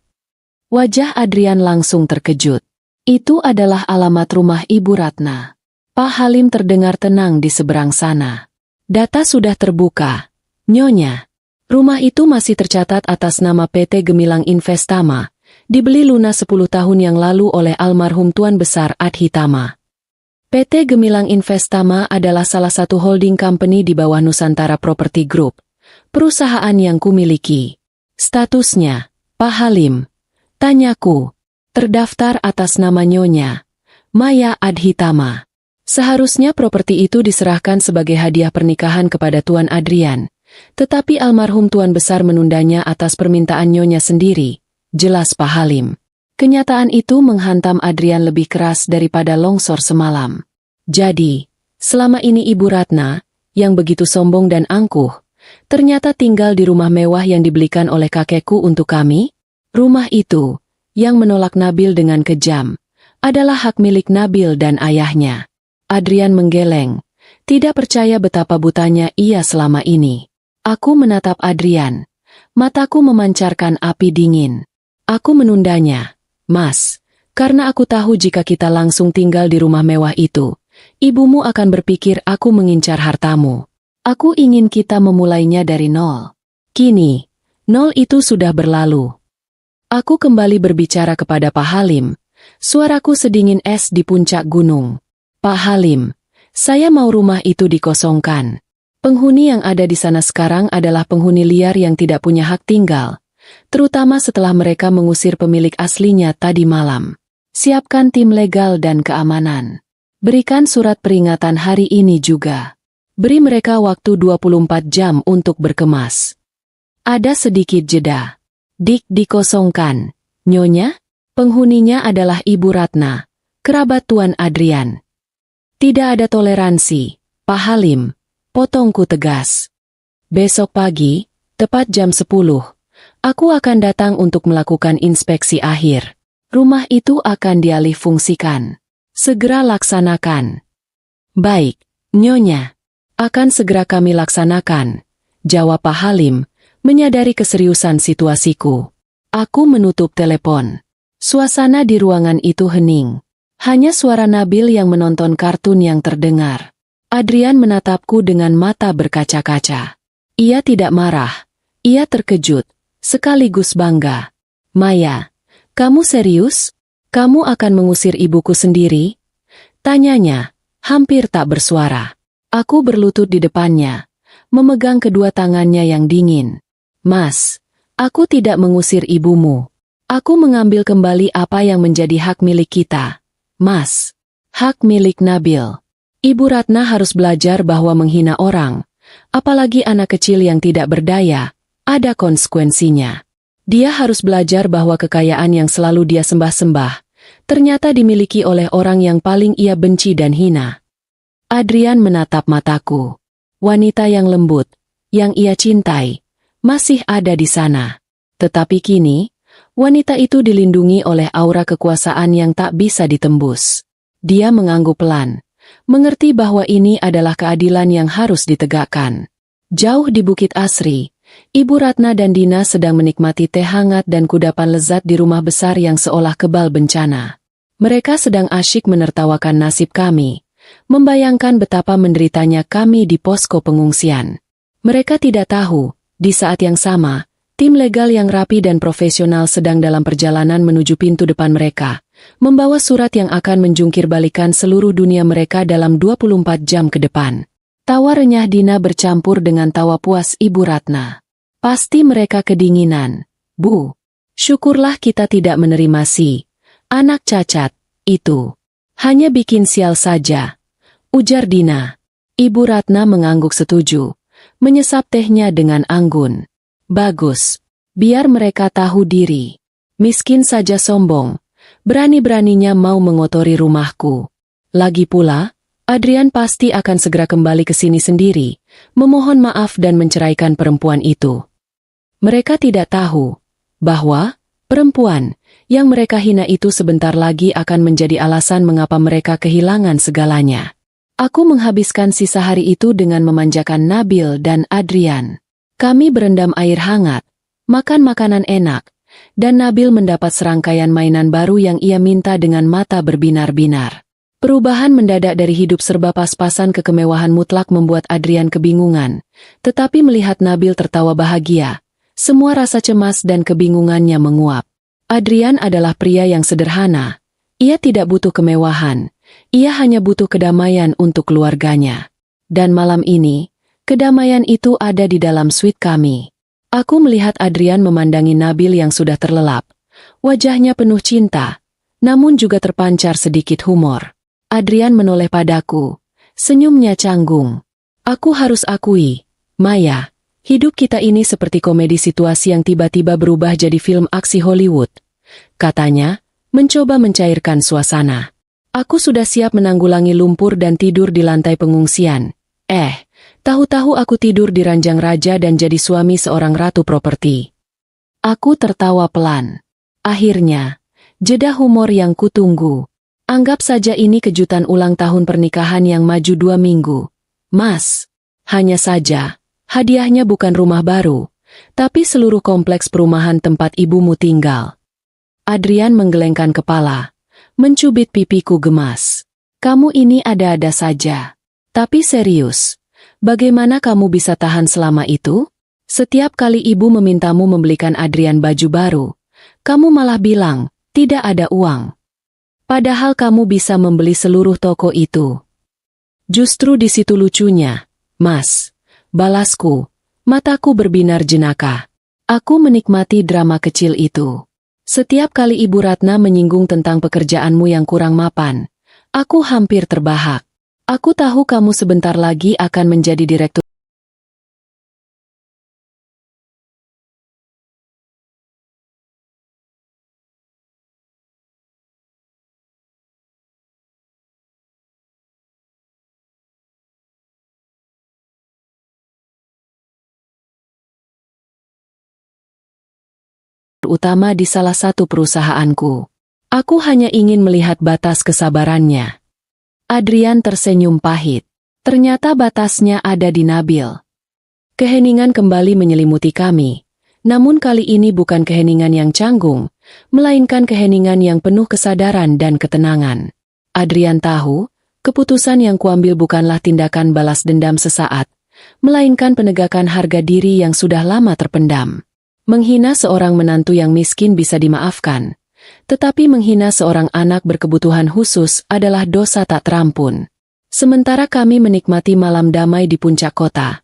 S1: Wajah Adrian langsung terkejut. Itu adalah alamat rumah Ibu Ratna. Pak Halim terdengar tenang di seberang sana. Data sudah terbuka, Nyonya. Rumah itu masih tercatat atas nama PT Gemilang Investama, dibeli lunas 10 tahun yang lalu oleh almarhum Tuan Besar Adhitama. PT Gemilang Investama adalah salah satu holding company di bawah Nusantara Property Group, perusahaan yang kumiliki. Statusnya, Pak Halim, tanyaku, terdaftar atas nama Nyonya Maya Adhitama. Seharusnya properti itu diserahkan sebagai hadiah pernikahan kepada Tuan Adrian, tetapi almarhum Tuan Besar menundanya atas permintaan Nyonya sendiri, jelas Pak Halim. Kenyataan itu menghantam Adrian lebih keras daripada longsor semalam. Jadi, selama ini Ibu Ratna, yang begitu sombong dan angkuh, ternyata tinggal di rumah mewah yang dibelikan oleh kakekku untuk kami? Rumah itu, yang menolak Nabil dengan kejam, adalah hak milik Nabil dan ayahnya. Adrian menggeleng, tidak percaya betapa butanya ia selama ini. Aku menatap Adrian, mataku memancarkan api dingin. Aku menundanya, Mas, karena aku tahu jika kita langsung tinggal di rumah mewah itu, ibumu akan berpikir aku mengincar hartamu. Aku ingin kita memulainya dari nol. Kini, nol itu sudah berlalu. Aku kembali berbicara kepada Pak Halim, suaraku sedingin es di puncak gunung. Pak Halim, saya mau rumah itu dikosongkan. Penghuni yang ada di sana sekarang adalah penghuni liar yang tidak punya hak tinggal, terutama setelah mereka mengusir pemilik aslinya tadi malam. Siapkan tim legal dan keamanan. Berikan surat peringatan hari ini juga. Beri mereka waktu 24 jam untuk berkemas. Ada sedikit jeda. Dikosongkan, Nyonya? Penghuninya adalah Ibu Ratna, kerabat Tuan Adrian. Tidak ada toleransi, Pak Halim, potongku tegas. Besok pagi, tepat jam 10, aku akan datang untuk melakukan inspeksi akhir. Rumah itu akan dialih fungsikan. Segera laksanakan. Baik, Nyonya. Akan segera kami laksanakan, jawab Pak Halim, menyadari keseriusan situasiku. Aku menutup telepon. Suasana di ruangan itu hening. Hanya suara Nabil yang menonton kartun yang terdengar. Adrian menatapku dengan mata berkaca-kaca. Ia tidak marah. Ia terkejut, sekaligus bangga. Maya, kamu serius? Kamu akan mengusir ibuku sendiri? Tanyanya, hampir tak bersuara. Aku berlutut di depannya, memegang kedua tangannya yang dingin. Mas, aku tidak mengusir ibumu. Aku mengambil kembali apa yang menjadi hak milik kita. Mas, hak milik Nabil. Ibu Ratna harus belajar bahwa menghina orang, apalagi anak kecil yang tidak berdaya, ada konsekuensinya. Dia harus belajar bahwa kekayaan yang selalu dia sembah-sembah, ternyata dimiliki oleh orang yang paling ia benci dan hina. Adrian menatap mataku. Wanita yang lembut, yang ia cintai, masih ada di sana. Tetapi kini, wanita itu dilindungi oleh aura kekuasaan yang tak bisa ditembus. Dia mengangguk pelan, mengerti bahwa ini adalah keadilan yang harus ditegakkan. Jauh di Bukit Asri, Ibu Ratna dan Dina sedang menikmati teh hangat dan kudapan lezat di rumah besar yang seolah kebal bencana. Mereka sedang asyik menertawakan nasib kami, membayangkan betapa menderitanya kami di posko pengungsian. Mereka tidak tahu, di saat yang sama, tim legal yang rapi dan profesional sedang dalam perjalanan menuju pintu depan mereka, membawa surat yang akan menjungkir balikan seluruh dunia mereka dalam 24 jam ke depan. Tawa renyah Dina bercampur dengan tawa puas Ibu Ratna. Pasti mereka kedinginan, Bu. Syukurlah kita tidak menerima si anak cacat itu. Hanya bikin sial saja, ujar Dina. Ibu Ratna mengangguk setuju, menyesap tehnya dengan anggun. Bagus, biar mereka tahu diri. Miskin saja sombong, berani-beraninya mau mengotori rumahku. Lagi pula, Adrian pasti akan segera kembali ke sini sendiri, memohon maaf dan menceraikan perempuan itu. Mereka tidak tahu bahwa perempuan yang mereka hina itu sebentar lagi akan menjadi alasan mengapa mereka kehilangan segalanya. Aku menghabiskan sisa hari itu dengan memanjakan Nabil dan Adrian. Kami berendam air hangat, makan makanan enak, dan Nabil mendapat serangkaian mainan baru yang ia minta dengan mata berbinar-binar. Perubahan mendadak dari hidup serba pas-pasan ke kemewahan mutlak membuat Adrian kebingungan, tetapi melihat Nabil tertawa bahagia, semua rasa cemas dan kebingungannya menguap. Adrian adalah pria yang sederhana. Ia tidak butuh kemewahan, ia hanya butuh kedamaian untuk keluarganya. Dan malam ini, kedamaian itu ada di dalam suite kami. Aku melihat Adrian memandangi Nabil yang sudah terlelap. Wajahnya penuh cinta, namun juga terpancar sedikit humor. Adrian menoleh padaku, senyumnya canggung. Aku harus akui, Maya, hidup kita ini seperti komedi situasi yang tiba-tiba berubah jadi film aksi Hollywood. Katanya, mencoba mencairkan suasana. Aku sudah siap menanggulangi lumpur dan tidur di lantai pengungsian. Tahu-tahu aku tidur di ranjang raja dan jadi suami seorang ratu properti. Aku tertawa pelan. Akhirnya, jeda humor yang kutunggu. Anggap saja ini kejutan ulang tahun pernikahan yang maju 2 minggu. Mas, hanya saja, hadiahnya bukan rumah baru, tapi seluruh kompleks perumahan tempat ibumu tinggal. Adrian menggelengkan kepala, mencubit pipiku gemas. Kamu ini ada-ada saja. Tapi serius. Bagaimana kamu bisa tahan selama itu? Setiap kali ibu memintamu membelikan Adrian baju baru, kamu malah bilang, tidak ada uang. Padahal kamu bisa membeli seluruh toko itu. Justru di situ lucunya, Mas. Balasku, mataku berbinar jenaka. Aku menikmati drama kecil itu. Setiap kali Ibu Ratna menyinggung tentang pekerjaanmu yang kurang mapan, aku hampir terbahak. Aku tahu kamu sebentar lagi akan menjadi direktur utama di salah satu perusahaanku. Aku hanya ingin melihat batas kesabarannya. Adrian tersenyum pahit. Ternyata batasnya ada di Nabil. Keheningan kembali menyelimuti kami. Namun kali ini bukan keheningan yang canggung, melainkan keheningan yang penuh kesadaran dan ketenangan. Adrian tahu, keputusan yang kuambil bukanlah tindakan balas dendam sesaat, melainkan penegakan harga diri yang sudah lama terpendam. Menghina seorang menantu yang miskin bisa dimaafkan. Tetapi menghina seorang anak berkebutuhan khusus adalah dosa tak terampun. Sementara kami menikmati malam damai di puncak kota,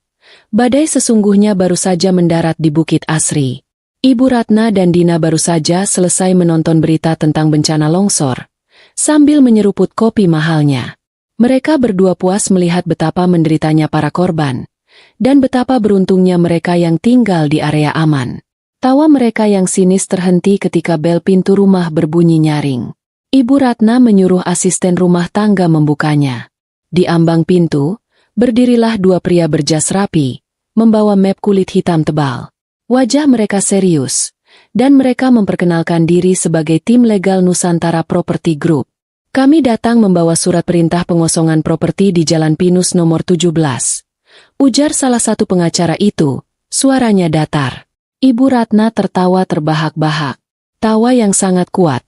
S1: badai sesungguhnya baru saja mendarat di Bukit Asri. Ibu Ratna dan Dina baru saja selesai menonton berita tentang bencana longsor, sambil menyeruput kopi mahalnya. Mereka berdua puas melihat betapa menderitanya para korban, dan betapa beruntungnya mereka yang tinggal di area aman. Tawa mereka yang sinis terhenti ketika bel pintu rumah berbunyi nyaring. Ibu Ratna menyuruh asisten rumah tangga membukanya. Di ambang pintu, berdirilah 2 pria berjas rapi, membawa map kulit hitam tebal. Wajah mereka serius, dan mereka memperkenalkan diri sebagai tim legal Nusantara Property Group. Kami datang membawa surat perintah pengosongan properti di Jalan Pinus nomor 17. Ujar salah satu pengacara itu, suaranya datar. Ibu Ratna tertawa terbahak-bahak. Tawa yang sangat kuat,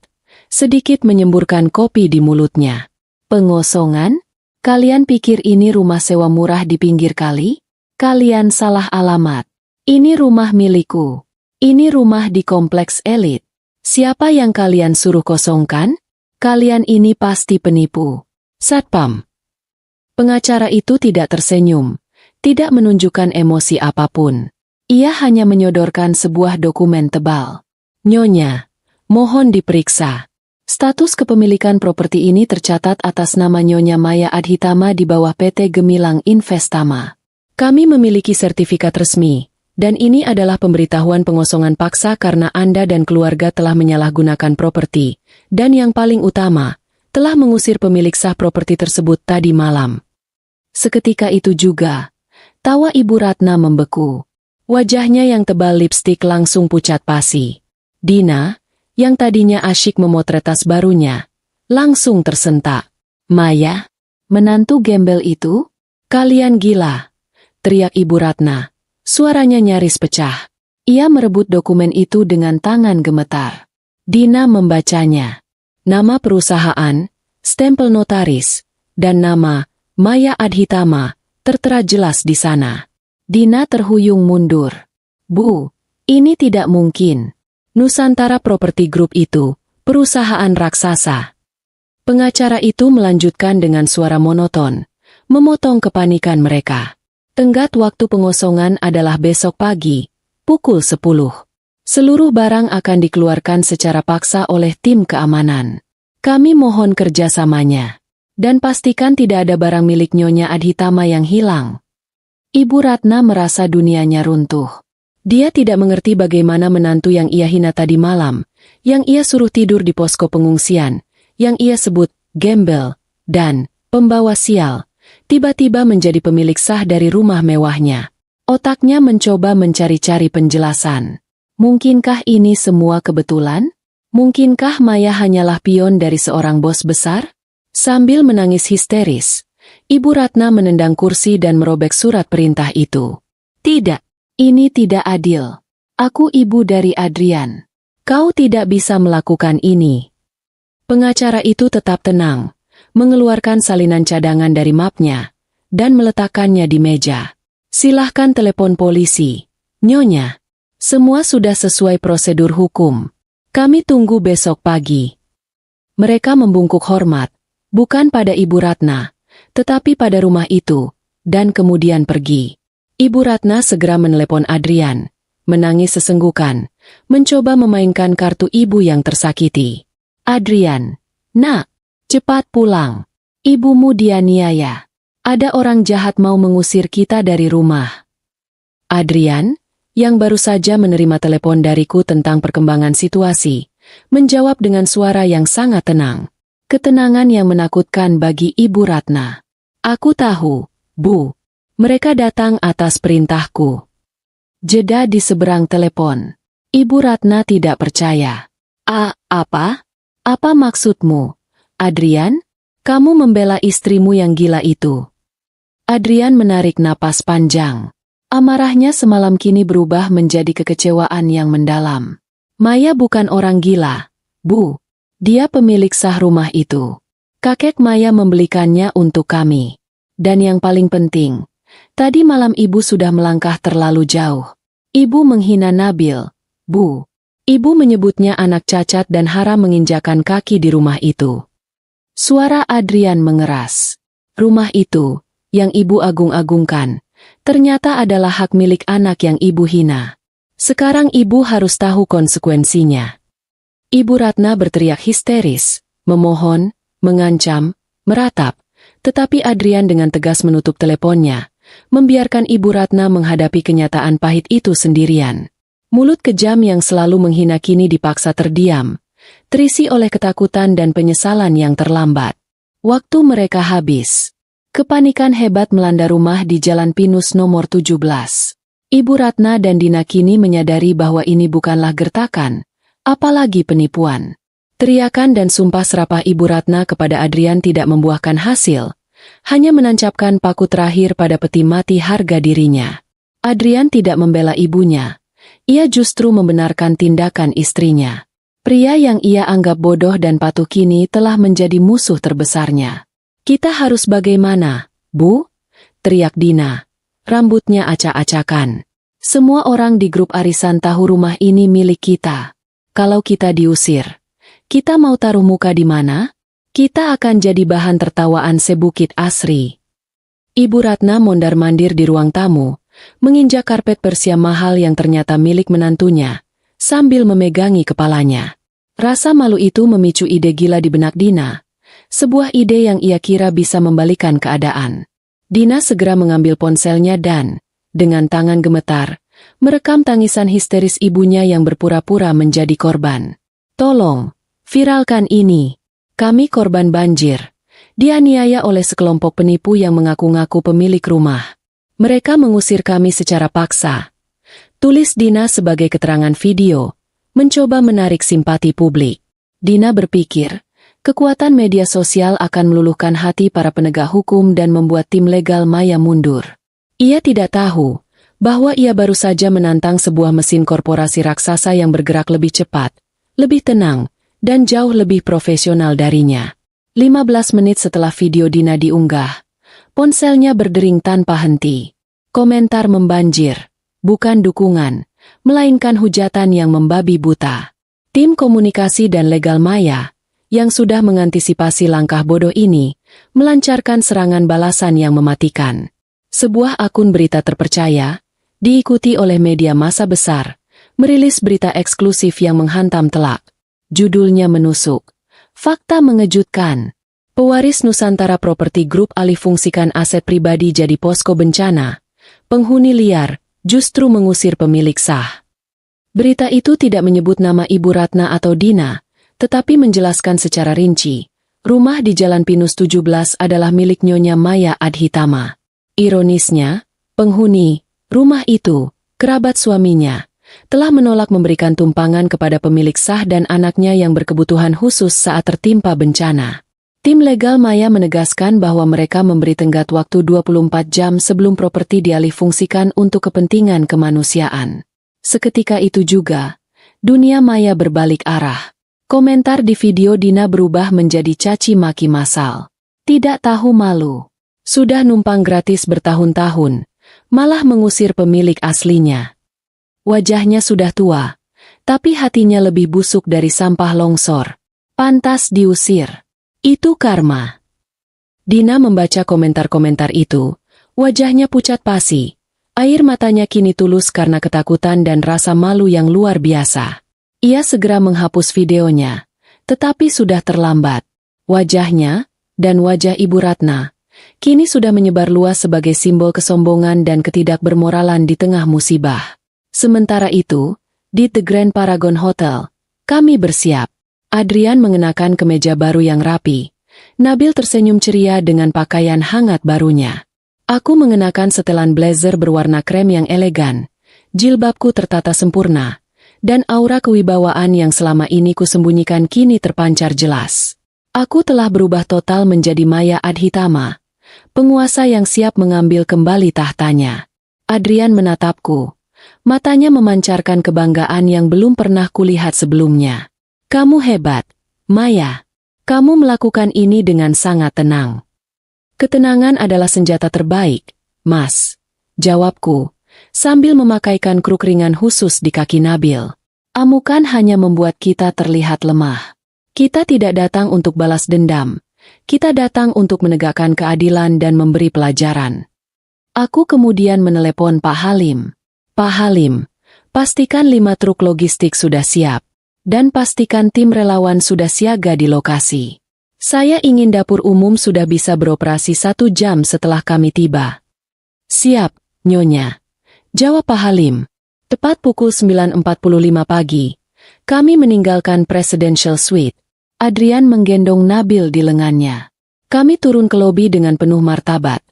S1: sedikit menyemburkan kopi di mulutnya. Pengosongan? Kalian pikir ini rumah sewa murah di pinggir kali? Kalian salah alamat. Ini rumah milikku. Ini rumah di kompleks elit. Siapa yang kalian suruh kosongkan? Kalian ini pasti penipu. Satpam. Pengacara itu tidak tersenyum, tidak menunjukkan emosi apapun. Ia hanya menyodorkan sebuah dokumen tebal. Nyonya, mohon diperiksa. Status kepemilikan properti ini tercatat atas nama Nyonya Maya Adhitama di bawah PT Gemilang Investama. Kami memiliki sertifikat resmi, dan ini adalah pemberitahuan pengosongan paksa karena Anda dan keluarga telah menyalahgunakan properti, dan yang paling utama, telah mengusir pemilik sah properti tersebut tadi malam. Seketika itu juga, tawa Ibu Ratna membeku. Wajahnya yang tebal lipstik langsung pucat pasi. Dina, yang tadinya asyik memotret tas barunya, langsung tersentak. Maya, menantu gembel itu? Kalian gila, teriak Ibu Ratna. Suaranya nyaris pecah. Ia merebut dokumen itu dengan tangan gemetar. Dina membacanya. Nama perusahaan, stempel notaris, dan nama Maya Adhitama tertera jelas di sana. Dina terhuyung mundur. Bu, ini tidak mungkin. Nusantara Property Group itu perusahaan raksasa. Pengacara itu melanjutkan dengan suara monoton, memotong kepanikan mereka. Tenggat waktu pengosongan adalah besok pagi, pukul 10. Seluruh barang akan dikeluarkan secara paksa oleh tim keamanan. Kami mohon kerjasamanya. Dan pastikan tidak ada barang milik Nyonya Adhitama yang hilang. Ibu Ratna merasa dunianya runtuh. Dia tidak mengerti bagaimana menantu yang ia hina tadi malam, yang ia suruh tidur di posko pengungsian, yang ia sebut gembel dan pembawa sial, tiba-tiba menjadi pemilik sah dari rumah mewahnya. Otaknya mencoba mencari-cari penjelasan. Mungkinkah ini semua kebetulan? Mungkinkah Maya hanyalah pion dari seorang bos besar? Sambil menangis histeris, Ibu Ratna menendang kursi dan merobek surat perintah itu. Tidak, ini tidak adil. Aku ibu dari Adrian. Kau tidak bisa melakukan ini. Pengacara itu tetap tenang, mengeluarkan salinan cadangan dari mapnya, dan meletakkannya di meja. Silahkan telepon polisi, Nyonya. Semua sudah sesuai prosedur hukum. Kami tunggu besok pagi. Mereka membungkuk hormat, bukan pada Ibu Ratna, tetapi pada rumah itu, dan kemudian pergi. Ibu Ratna segera menelepon Adrian, menangis sesenggukan, mencoba memainkan kartu ibu yang tersakiti. Adrian, nak, cepat pulang. Ibumu dianiaya. Ada orang jahat mau mengusir kita dari rumah. Adrian, yang baru saja menerima telepon dariku tentang perkembangan situasi, menjawab dengan suara yang sangat tenang. Ketenangan yang menakutkan bagi Ibu Ratna. Aku tahu, Bu. Mereka datang atas perintahku. Jeda di seberang telepon. Ibu Ratna tidak percaya. Apa? Apa maksudmu? Adrian, kamu membela istrimu yang gila itu. Adrian menarik napas panjang. Amarahnya semalam kini berubah menjadi kekecewaan yang mendalam. Maya bukan orang gila, Bu. Dia pemilik sah rumah itu. Kakek Maya membelikannya untuk kami. Dan yang paling penting, tadi malam ibu sudah melangkah terlalu jauh. Ibu menghina Nabil, Bu. Ibu menyebutnya anak cacat dan haram menginjakan kaki di rumah itu. Suara Adrian mengeras. Rumah itu, yang ibu agung-agungkan, ternyata adalah hak milik anak yang ibu hina. Sekarang ibu harus tahu konsekuensinya. Ibu Ratna berteriak histeris, memohon, mengancam, meratap, tetapi Adrian dengan tegas menutup teleponnya, membiarkan Ibu Ratna menghadapi kenyataan pahit itu sendirian. Mulut kejam yang selalu menghina kini dipaksa terdiam, terisi oleh ketakutan dan penyesalan yang terlambat. Waktu mereka habis. Kepanikan hebat melanda rumah di Jalan Pinus nomor 17. Ibu Ratna dan Dina kini menyadari bahwa ini bukanlah gertakan, apalagi penipuan. Teriakan dan sumpah serapah Ibu Ratna kepada Adrian tidak membuahkan hasil, hanya menancapkan paku terakhir pada peti mati harga dirinya. Adrian tidak membela ibunya, ia justru membenarkan tindakan istrinya. Pria yang ia anggap bodoh dan patuh kini telah menjadi musuh terbesarnya. "Kita harus bagaimana, Bu?" teriak Dina. Rambutnya acak-acakan. "Semua orang di grup arisan tahu rumah ini milik kita. Kalau kita diusir, kita mau taruh muka di mana? Kita akan jadi bahan tertawaan sebukit asri." Ibu Ratna mondar-mandir di ruang tamu, menginjak karpet persia mahal yang ternyata milik menantunya, sambil memegangi kepalanya. Rasa malu itu memicu ide gila di benak Dina, sebuah ide yang ia kira bisa membalikan keadaan. Dina segera mengambil ponselnya dan, dengan tangan gemetar, merekam tangisan histeris ibunya yang berpura-pura menjadi korban. "Tolong, viralkan ini. Kami korban banjir. Dianiaya oleh sekelompok penipu yang mengaku-ngaku pemilik rumah. Mereka mengusir kami secara paksa." Tulis Dina sebagai keterangan video, mencoba menarik simpati publik. Dina berpikir, kekuatan media sosial akan meluluhkan hati para penegak hukum dan membuat tim legal Maya mundur. Ia tidak tahu bahwa ia baru saja menantang sebuah mesin korporasi raksasa yang bergerak lebih cepat, lebih tenang, dan jauh lebih profesional darinya. 15 menit setelah video Dina diunggah, ponselnya berdering tanpa henti. Komentar membanjir, bukan dukungan, melainkan hujatan yang membabi buta. Tim komunikasi dan legal Maya, yang sudah mengantisipasi langkah bodoh ini, melancarkan serangan balasan yang mematikan. Sebuah akun berita terpercaya, diikuti oleh media massa besar, merilis berita eksklusif yang menghantam telak. Judulnya menusuk. Fakta mengejutkan. Pewaris Nusantara Property Group alihfungsikan aset pribadi jadi posko bencana. Penghuni liar justru mengusir pemilik sah. Berita itu tidak menyebut nama Ibu Ratna atau Dina, tetapi menjelaskan secara rinci, rumah di Jalan Pinus 17 adalah milik Nyonya Maya Adhitama. Ironisnya, penghuni rumah itu, kerabat suaminya, telah menolak memberikan tumpangan kepada pemilik sah dan anaknya yang berkebutuhan khusus saat tertimpa bencana. Tim legal Maya menegaskan bahwa mereka memberi tenggat waktu 24 jam sebelum properti dialihfungsikan untuk kepentingan kemanusiaan. Seketika itu juga, dunia Maya berbalik arah. Komentar di video Dina berubah menjadi caci maki massal. Tidak tahu malu. Sudah numpang gratis bertahun-tahun, malah mengusir pemilik aslinya. Wajahnya sudah tua, tapi hatinya lebih busuk dari sampah longsor. Pantas diusir. Itu karma. Dina membaca komentar-komentar itu, wajahnya pucat pasi. Air matanya kini tulus karena ketakutan dan rasa malu yang luar biasa. Ia segera menghapus videonya, tetapi sudah terlambat. Wajahnya, dan wajah Ibu Ratna, kini sudah menyebar luas sebagai simbol kesombongan dan ketidakbermoralan di tengah musibah. Sementara itu, di The Grand Paragon Hotel, kami bersiap. Adrian mengenakan kemeja baru yang rapi. Nabil tersenyum ceria dengan pakaian hangat barunya. Aku mengenakan setelan blazer berwarna krem yang elegan. Jilbabku tertata sempurna. Dan aura kewibawaan yang selama ini kusembunyikan kini terpancar jelas. Aku telah berubah total menjadi Maya Adhitama, penguasa yang siap mengambil kembali tahtanya. Adrian menatapku. Matanya memancarkan kebanggaan yang belum pernah kulihat sebelumnya. "Kamu hebat, Maya. Kamu melakukan ini dengan sangat tenang." "Ketenangan adalah senjata terbaik, Mas," jawabku, sambil memakaikan kruk ringan khusus di kaki Nabil. "Amukan hanya membuat kita terlihat lemah. Kita tidak datang untuk balas dendam. Kita datang untuk menegakkan keadilan dan memberi pelajaran." Aku kemudian menelepon Pak Halim. "Pak Halim, pastikan 5 truk logistik sudah siap. Dan pastikan tim relawan sudah siaga di lokasi. Saya ingin dapur umum sudah bisa beroperasi 1 jam setelah kami tiba." "Siap, Nyonya," jawab Pak Halim. Tepat pukul 9.45 pagi, kami meninggalkan Presidential Suite. Adrian menggendong Nabil di lengannya. Kami turun ke lobi dengan penuh martabat,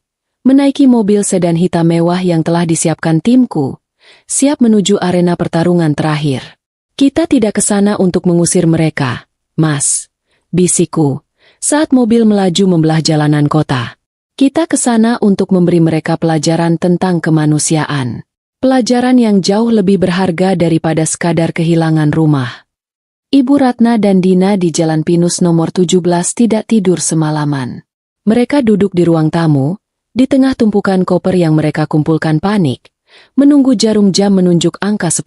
S1: menaiki mobil sedan hitam mewah yang telah disiapkan timku, siap menuju arena pertarungan terakhir. Kita tidak ke sana untuk mengusir mereka, Mas, bisikku, saat mobil melaju membelah jalanan kota. Kita ke sana untuk memberi mereka pelajaran tentang kemanusiaan. Pelajaran yang jauh lebih berharga daripada sekadar kehilangan rumah. Ibu Ratna dan Dina di Jalan Pinus nomor 17 tidak tidur semalaman. Mereka duduk di ruang tamu, di tengah tumpukan koper yang mereka kumpulkan panik, menunggu jarum jam menunjuk angka 10.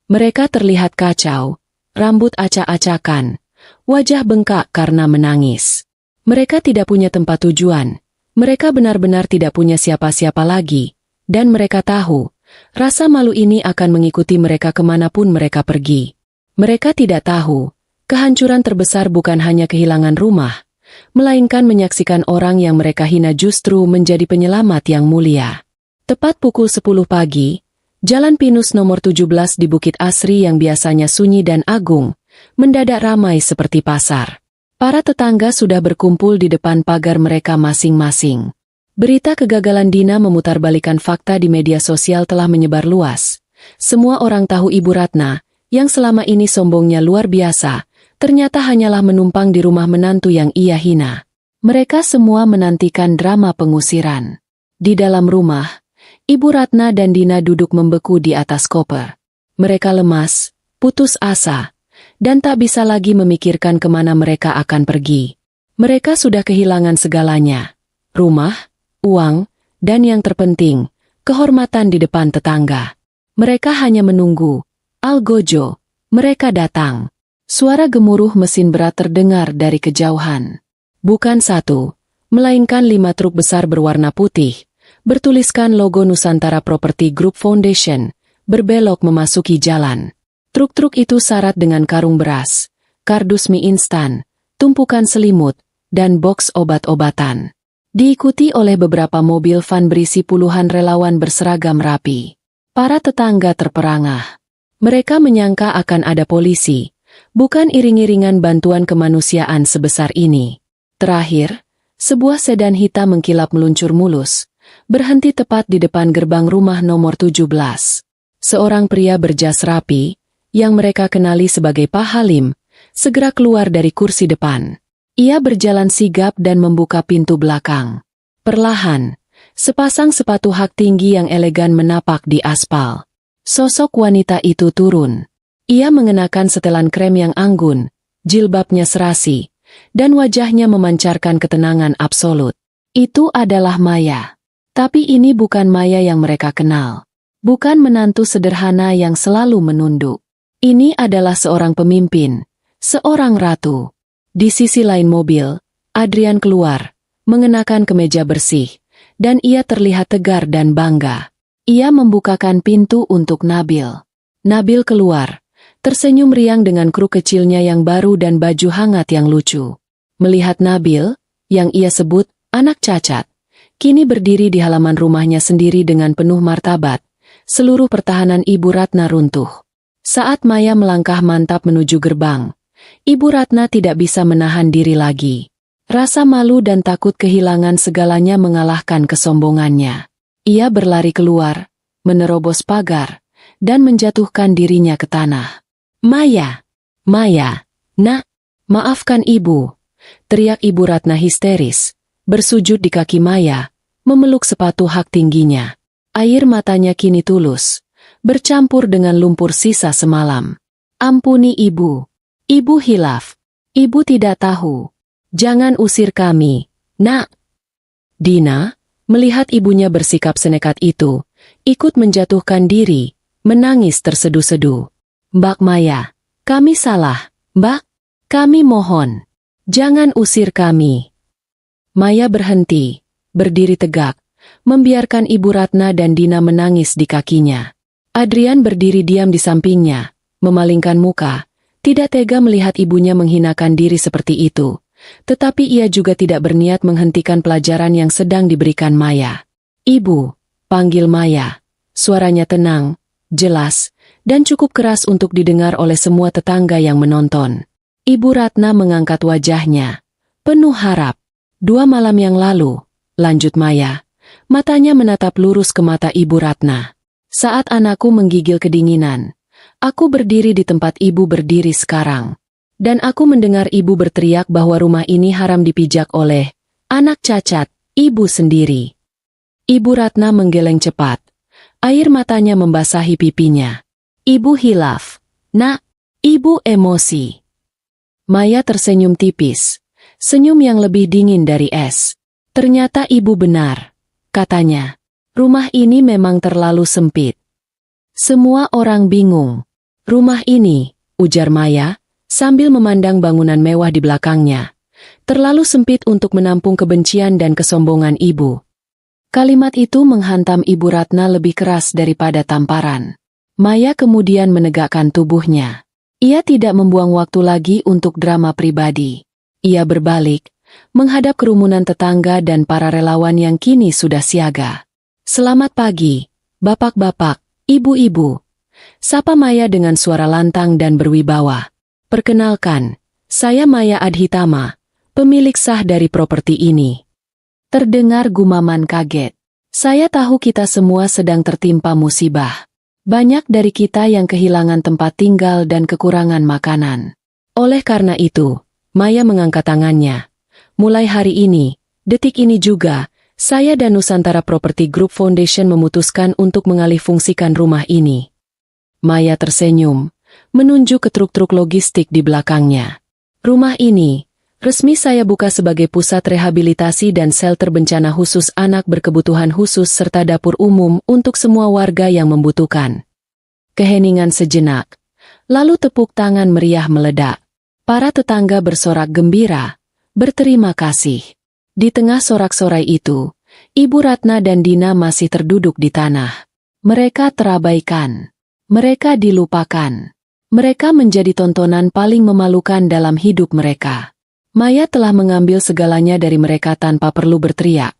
S1: Mereka terlihat kacau, rambut acak-acakan, wajah bengkak karena menangis. Mereka tidak punya tempat tujuan, mereka benar-benar tidak punya siapa-siapa lagi, dan mereka tahu, rasa malu ini akan mengikuti mereka kemanapun mereka pergi. Mereka tidak tahu, kehancuran terbesar bukan hanya kehilangan rumah, melainkan menyaksikan orang yang mereka hina justru menjadi penyelamat yang mulia. Tepat pukul 10 pagi, Jalan Pinus nomor 17 di Bukit Asri yang biasanya sunyi dan agung, mendadak ramai seperti pasar. Para tetangga sudah berkumpul di depan pagar mereka masing-masing. Berita kegagalan Dina memutarbalikkan fakta di media sosial telah menyebar luas. Semua orang tahu Ibu Ratna, yang selama ini sombongnya luar biasa, ternyata hanyalah menumpang di rumah menantu yang ia hina. Mereka semua menantikan drama pengusiran. Di dalam rumah, Ibu Ratna dan Dina duduk membeku di atas koper. Mereka lemas, putus asa, dan tak bisa lagi memikirkan kemana mereka akan pergi. Mereka sudah kehilangan segalanya. Rumah, uang, dan yang terpenting, kehormatan di depan tetangga. Mereka hanya menunggu. Algojo, mereka datang. Suara gemuruh mesin berat terdengar dari kejauhan. Bukan satu, melainkan 5 truk besar berwarna putih, bertuliskan logo Nusantara Property Group Foundation, berbelok memasuki jalan. Truk-truk itu syarat dengan karung beras, kardus mie instan, tumpukan selimut, dan boks obat-obatan. Diikuti oleh beberapa mobil van berisi puluhan relawan berseragam rapi. Para tetangga terperangah. Mereka menyangka akan ada polisi, bukan iring-iringan bantuan kemanusiaan sebesar ini. Terakhir, sebuah sedan hitam mengkilap meluncur mulus, berhenti tepat di depan gerbang rumah nomor 17. Seorang pria berjas rapi, yang mereka kenali sebagai Pak Halim, segera keluar dari kursi depan. Ia berjalan sigap dan membuka pintu belakang. Perlahan, sepasang sepatu hak tinggi yang elegan menapak di aspal. Sosok wanita itu turun. Ia mengenakan setelan krem yang anggun, jilbabnya serasi, dan wajahnya memancarkan ketenangan absolut. Itu adalah Maya. Tapi ini bukan Maya yang mereka kenal. Bukan menantu sederhana yang selalu menunduk. Ini adalah seorang pemimpin, seorang ratu. Di sisi lain mobil, Adrian keluar, mengenakan kemeja bersih, dan ia terlihat tegar dan bangga. Ia membukakan pintu untuk Nabil. Nabil keluar, tersenyum riang dengan kru kecilnya yang baru dan baju hangat yang lucu. Melihat Nabil, yang ia sebut anak cacat, kini berdiri di halaman rumahnya sendiri dengan penuh martabat, seluruh pertahanan Ibu Ratna runtuh. Saat Maya melangkah mantap menuju gerbang, Ibu Ratna tidak bisa menahan diri lagi. Rasa malu dan takut kehilangan segalanya mengalahkan kesombongannya. Ia berlari keluar, menerobos pagar, dan menjatuhkan dirinya ke tanah. Maya! Maya! Nak! Maafkan ibu! Teriak Ibu Ratna histeris, bersujud di kaki Maya, memeluk sepatu hak tingginya. Air matanya kini tulus, bercampur dengan lumpur sisa semalam. Ampuni ibu! Ibu hilaf! Ibu tidak tahu! Jangan usir kami, nak! Dina, melihat ibunya bersikap senekat itu, ikut menjatuhkan diri, menangis terseduh-seduh. Mbak Maya, kami salah, Mbak. Kami mohon, jangan usir kami. Maya berhenti, berdiri tegak, membiarkan Ibu Ratna dan Dina menangis di kakinya. Adrian berdiri diam di sampingnya, memalingkan muka, tidak tega melihat ibunya menghinakan diri seperti itu. Tetapi ia juga tidak berniat menghentikan pelajaran yang sedang diberikan Maya. Ibu, panggil Maya. Suaranya tenang, jelas, dan cukup keras untuk didengar oleh semua tetangga yang menonton. Ibu Ratna mengangkat wajahnya, penuh harap. 2 malam yang lalu, lanjut Maya, matanya menatap lurus ke mata Ibu Ratna. Saat anakku menggigil kedinginan, aku berdiri di tempat ibu berdiri sekarang. Dan aku mendengar ibu berteriak bahwa rumah ini haram dipijak oleh anak cacat, ibu sendiri. Ibu Ratna menggeleng cepat. Air matanya membasahi pipinya. Ibu hilaf. Nak, ibu emosi. Maya tersenyum tipis. Senyum yang lebih dingin dari es. Ternyata ibu benar, katanya. Rumah ini memang terlalu sempit. Semua orang bingung. Rumah ini, ujar Maya, sambil memandang bangunan mewah di belakangnya. Terlalu sempit untuk menampung kebencian dan kesombongan ibu. Kalimat itu menghantam Ibu Ratna lebih keras daripada tamparan. Maya kemudian menegakkan tubuhnya. Ia tidak membuang waktu lagi untuk drama pribadi. Ia berbalik, menghadap kerumunan tetangga dan para relawan yang kini sudah siaga. Selamat pagi, bapak-bapak, ibu-ibu. Sapa Maya dengan suara lantang dan berwibawa. Perkenalkan, saya Maya Adhitama, pemilik sah dari properti ini. Terdengar gumaman kaget. Saya tahu kita semua sedang tertimpa musibah. Banyak dari kita yang kehilangan tempat tinggal dan kekurangan makanan. Oleh karena itu, Maya mengangkat tangannya. Mulai hari ini, detik ini juga, saya dan Nusantara Property Group Foundation memutuskan untuk mengalihfungsikan rumah ini. Maya tersenyum, menunjuk ke truk-truk logistik di belakangnya. Rumah ini, resmi saya buka sebagai pusat rehabilitasi dan shelter bencana khusus anak berkebutuhan khusus serta dapur umum untuk semua warga yang membutuhkan. Keheningan sejenak, lalu tepuk tangan meriah meledak. Para tetangga bersorak gembira, berterima kasih. Di tengah sorak-sorai itu, Ibu Ratna dan Dina masih terduduk di tanah. Mereka terabaikan. Mereka dilupakan. Mereka menjadi tontonan paling memalukan dalam hidup mereka. Maya telah mengambil segalanya dari mereka tanpa perlu berteriak.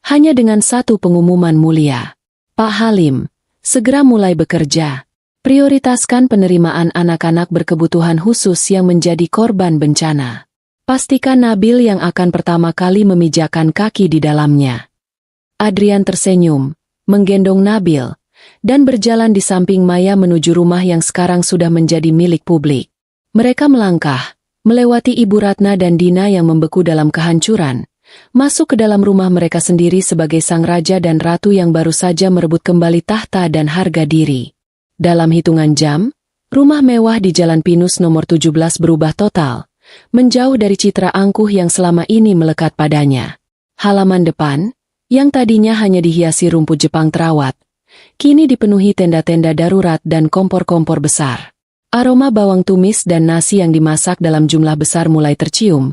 S1: Hanya dengan satu pengumuman mulia. Pak Halim, segera mulai bekerja. Prioritaskan penerimaan anak-anak berkebutuhan khusus yang menjadi korban bencana. Pastikan Nabil yang akan pertama kali memijakan kaki di dalamnya. Adrian tersenyum, menggendong Nabil, dan berjalan di samping Maya menuju rumah yang sekarang sudah menjadi milik publik. Mereka melangkah, melewati Ibu Ratna dan Dina yang membeku dalam kehancuran, masuk ke dalam rumah mereka sendiri sebagai sang raja dan ratu yang baru saja merebut kembali tahta dan harga diri. Dalam hitungan jam, rumah mewah di Jalan Pinus nomor 17 berubah total, menjauh dari citra angkuh yang selama ini melekat padanya. Halaman depan, yang tadinya hanya dihiasi rumput Jepang terawat, kini dipenuhi tenda-tenda darurat dan kompor-kompor besar. Aroma bawang tumis dan nasi yang dimasak dalam jumlah besar mulai tercium,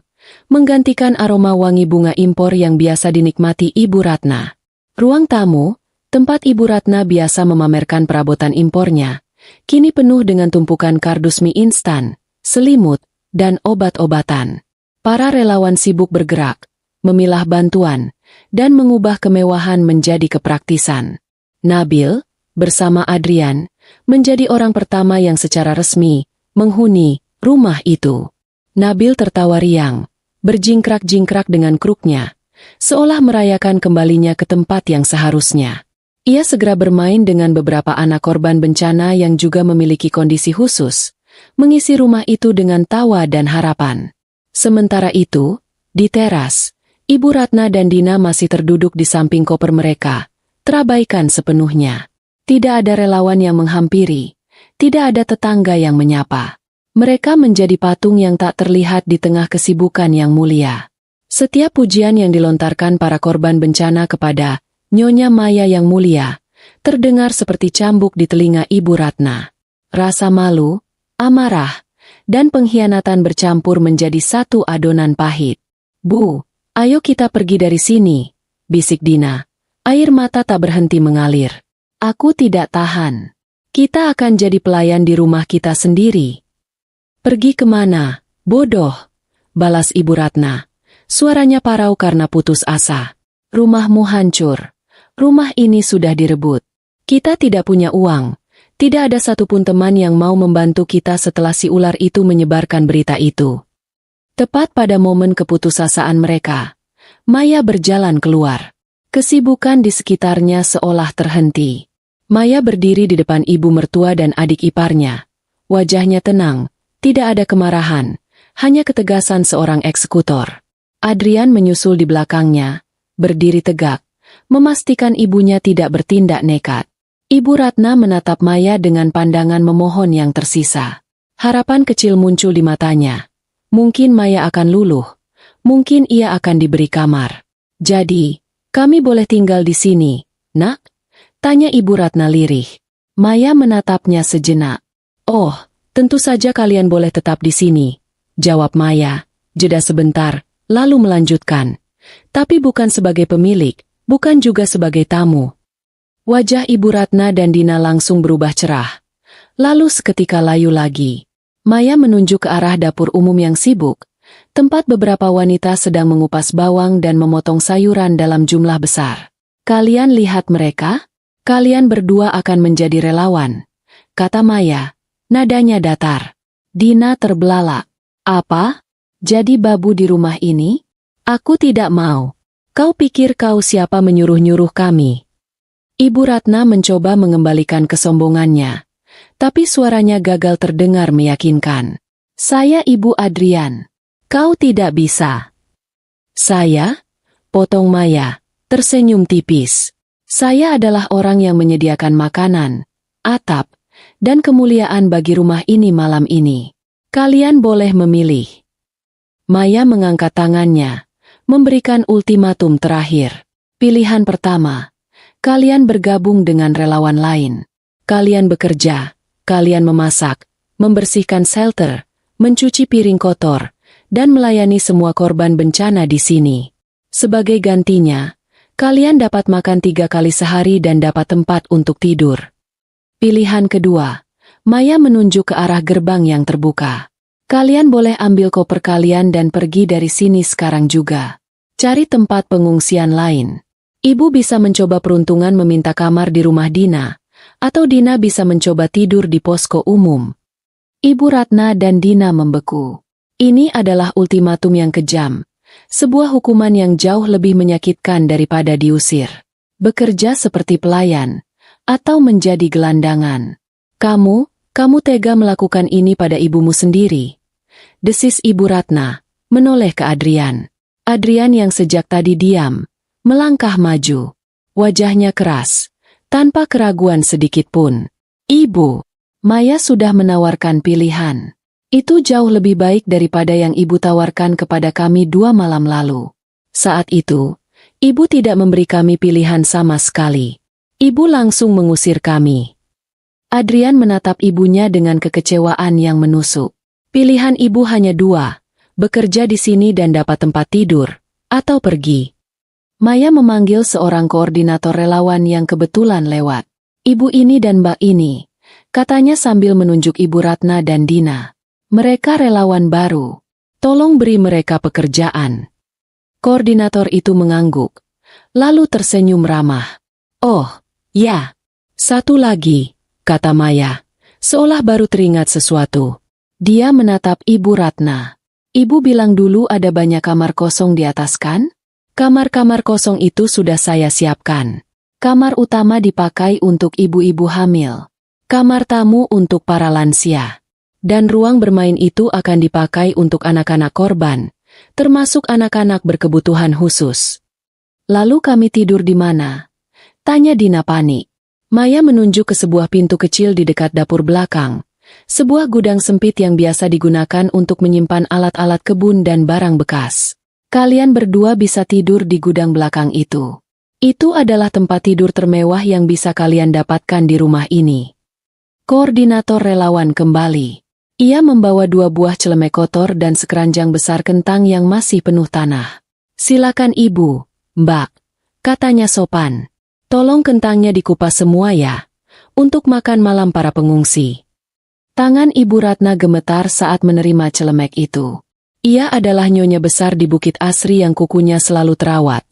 S1: menggantikan aroma wangi bunga impor yang biasa dinikmati Ibu Ratna. Ruang tamu, tempat Ibu Ratna biasa memamerkan perabotan impornya, kini penuh dengan tumpukan kardus mie instan, selimut, dan obat-obatan. Para relawan sibuk bergerak, memilah bantuan, dan mengubah kemewahan menjadi kepraktisan. Nabil, bersama Adrian, menjadi orang pertama yang secara resmi menghuni rumah itu. Nabil tertawa riang, berjingkrak-jingkrak dengan kruknya, seolah merayakan kembalinya ke tempat yang seharusnya. Ia segera bermain dengan beberapa anak korban bencana yang juga memiliki kondisi khusus, mengisi rumah itu dengan tawa dan harapan. Sementara itu, di teras, Ibu Ratna dan Dina masih terduduk di samping koper mereka, terabaikan sepenuhnya. Tidak ada relawan yang menghampiri, tidak ada tetangga yang menyapa. Mereka menjadi patung yang tak terlihat di tengah kesibukan yang mulia. Setiap pujian yang dilontarkan para korban bencana kepada Nyonya Maya yang mulia, terdengar seperti cambuk di telinga Ibu Ratna. Rasa malu, amarah, dan pengkhianatan bercampur menjadi satu adonan pahit. "Bu, ayo kita pergi dari sini," bisik Dina. Air mata tak berhenti mengalir. "Aku tidak tahan. Kita akan jadi pelayan di rumah kita sendiri." "Pergi kemana, bodoh?" balas Ibu Ratna. Suaranya parau karena putus asa. "Rumahmu hancur. Rumah ini sudah direbut. Kita tidak punya uang. Tidak ada satupun teman yang mau membantu kita setelah si ular itu menyebarkan berita itu." Tepat pada momen keputusasaan mereka, Maya berjalan keluar. Kesibukan di sekitarnya seolah terhenti. Maya berdiri di depan ibu mertua dan adik iparnya. Wajahnya tenang, tidak ada kemarahan, hanya ketegasan seorang eksekutor. Adrian menyusul di belakangnya, berdiri tegak, memastikan ibunya tidak bertindak nekat. Ibu Ratna menatap Maya dengan pandangan memohon yang tersisa. Harapan kecil muncul di matanya. Mungkin Maya akan luluh, mungkin ia akan diberi kamar. Jadi, kami boleh tinggal di sini, nak? Tanya Ibu Ratna lirih. Maya menatapnya sejenak. Oh, tentu saja kalian boleh tetap di sini, jawab Maya, jeda sebentar, lalu melanjutkan. Tapi bukan sebagai pemilik, bukan juga sebagai tamu. Wajah Ibu Ratna dan Dina langsung berubah cerah. Lalu seketika layu lagi. Maya menunjuk ke arah dapur umum yang sibuk, tempat beberapa wanita sedang mengupas bawang dan memotong sayuran dalam jumlah besar. Kalian lihat mereka? Kalian berdua akan menjadi relawan, kata Maya, nadanya datar. Dina terbelalak. Apa? Jadi babu di rumah ini? Aku tidak mau. Kau pikir kau siapa menyuruh-nyuruh kami? Ibu Ratna mencoba mengembalikan kesombongannya, tapi suaranya gagal terdengar meyakinkan. Saya Ibu Adrian. Kau tidak bisa. Saya? Potong Maya, tersenyum tipis. Saya adalah orang yang menyediakan makanan, atap, dan kemuliaan bagi rumah ini malam ini. Kalian boleh memilih. Maya mengangkat tangannya, memberikan ultimatum terakhir. Pilihan pertama, kalian bergabung dengan relawan lain. Kalian bekerja, kalian memasak, membersihkan shelter, mencuci piring kotor, dan melayani semua korban bencana di sini. Sebagai gantinya, kalian dapat makan 3 kali sehari dan dapat tempat untuk tidur. Pilihan kedua, Maya menunjuk ke arah gerbang yang terbuka. Kalian boleh ambil koper kalian dan pergi dari sini sekarang juga. Cari tempat pengungsian lain. Ibu bisa mencoba peruntungan meminta kamar di rumah Dina, atau Dina bisa mencoba tidur di posko umum. Ibu Ratna dan Dina membeku. Ini adalah ultimatum yang kejam. Sebuah hukuman yang jauh lebih menyakitkan daripada diusir. Bekerja seperti pelayan, atau menjadi gelandangan. Kamu tega melakukan ini pada ibumu sendiri. Desis Ibu Ratna, menoleh ke Adrian. Adrian yang sejak tadi diam, melangkah maju. Wajahnya keras, tanpa keraguan sedikit pun. Ibu, Maya sudah menawarkan pilihan. Itu jauh lebih baik daripada yang ibu tawarkan kepada kami 2 malam lalu. Saat itu, ibu tidak memberi kami pilihan sama sekali. Ibu langsung mengusir kami. Adrian menatap ibunya dengan kekecewaan yang menusuk. Pilihan ibu hanya 2, bekerja di sini dan dapat tempat tidur, atau pergi. Maya memanggil seorang koordinator relawan yang kebetulan lewat. Ibu ini dan mbak ini, katanya sambil menunjuk Ibu Ratna dan Dina. Mereka relawan baru. Tolong beri mereka pekerjaan. Koordinator itu mengangguk, lalu tersenyum ramah. Oh, ya. Satu lagi, kata Maya, seolah baru teringat sesuatu. Dia menatap Ibu Ratna. Ibu bilang dulu ada banyak kamar kosong di atas kan? Kamar-kamar kosong itu sudah saya siapkan. Kamar utama dipakai untuk ibu-ibu hamil. Kamar tamu untuk para lansia. Dan ruang bermain itu akan dipakai untuk anak-anak korban, termasuk anak-anak berkebutuhan khusus. Lalu kami tidur di mana? Tanya Dina panik. Maya menunjuk ke sebuah pintu kecil di dekat dapur belakang, sebuah gudang sempit yang biasa digunakan untuk menyimpan alat-alat kebun dan barang bekas. Kalian berdua bisa tidur di gudang belakang itu. Itu adalah tempat tidur termewah yang bisa kalian dapatkan di rumah ini. Koordinator relawan kembali. Ia membawa 2 buah celemek kotor dan sekeranjang besar kentang yang masih penuh tanah. Silakan ibu, mbak, katanya sopan. Tolong kentangnya dikupas semua ya, untuk makan malam para pengungsi. Tangan Ibu Ratna gemetar saat menerima celemek itu. Ia adalah nyonya besar di Bukit Asri yang kukunya selalu terawat.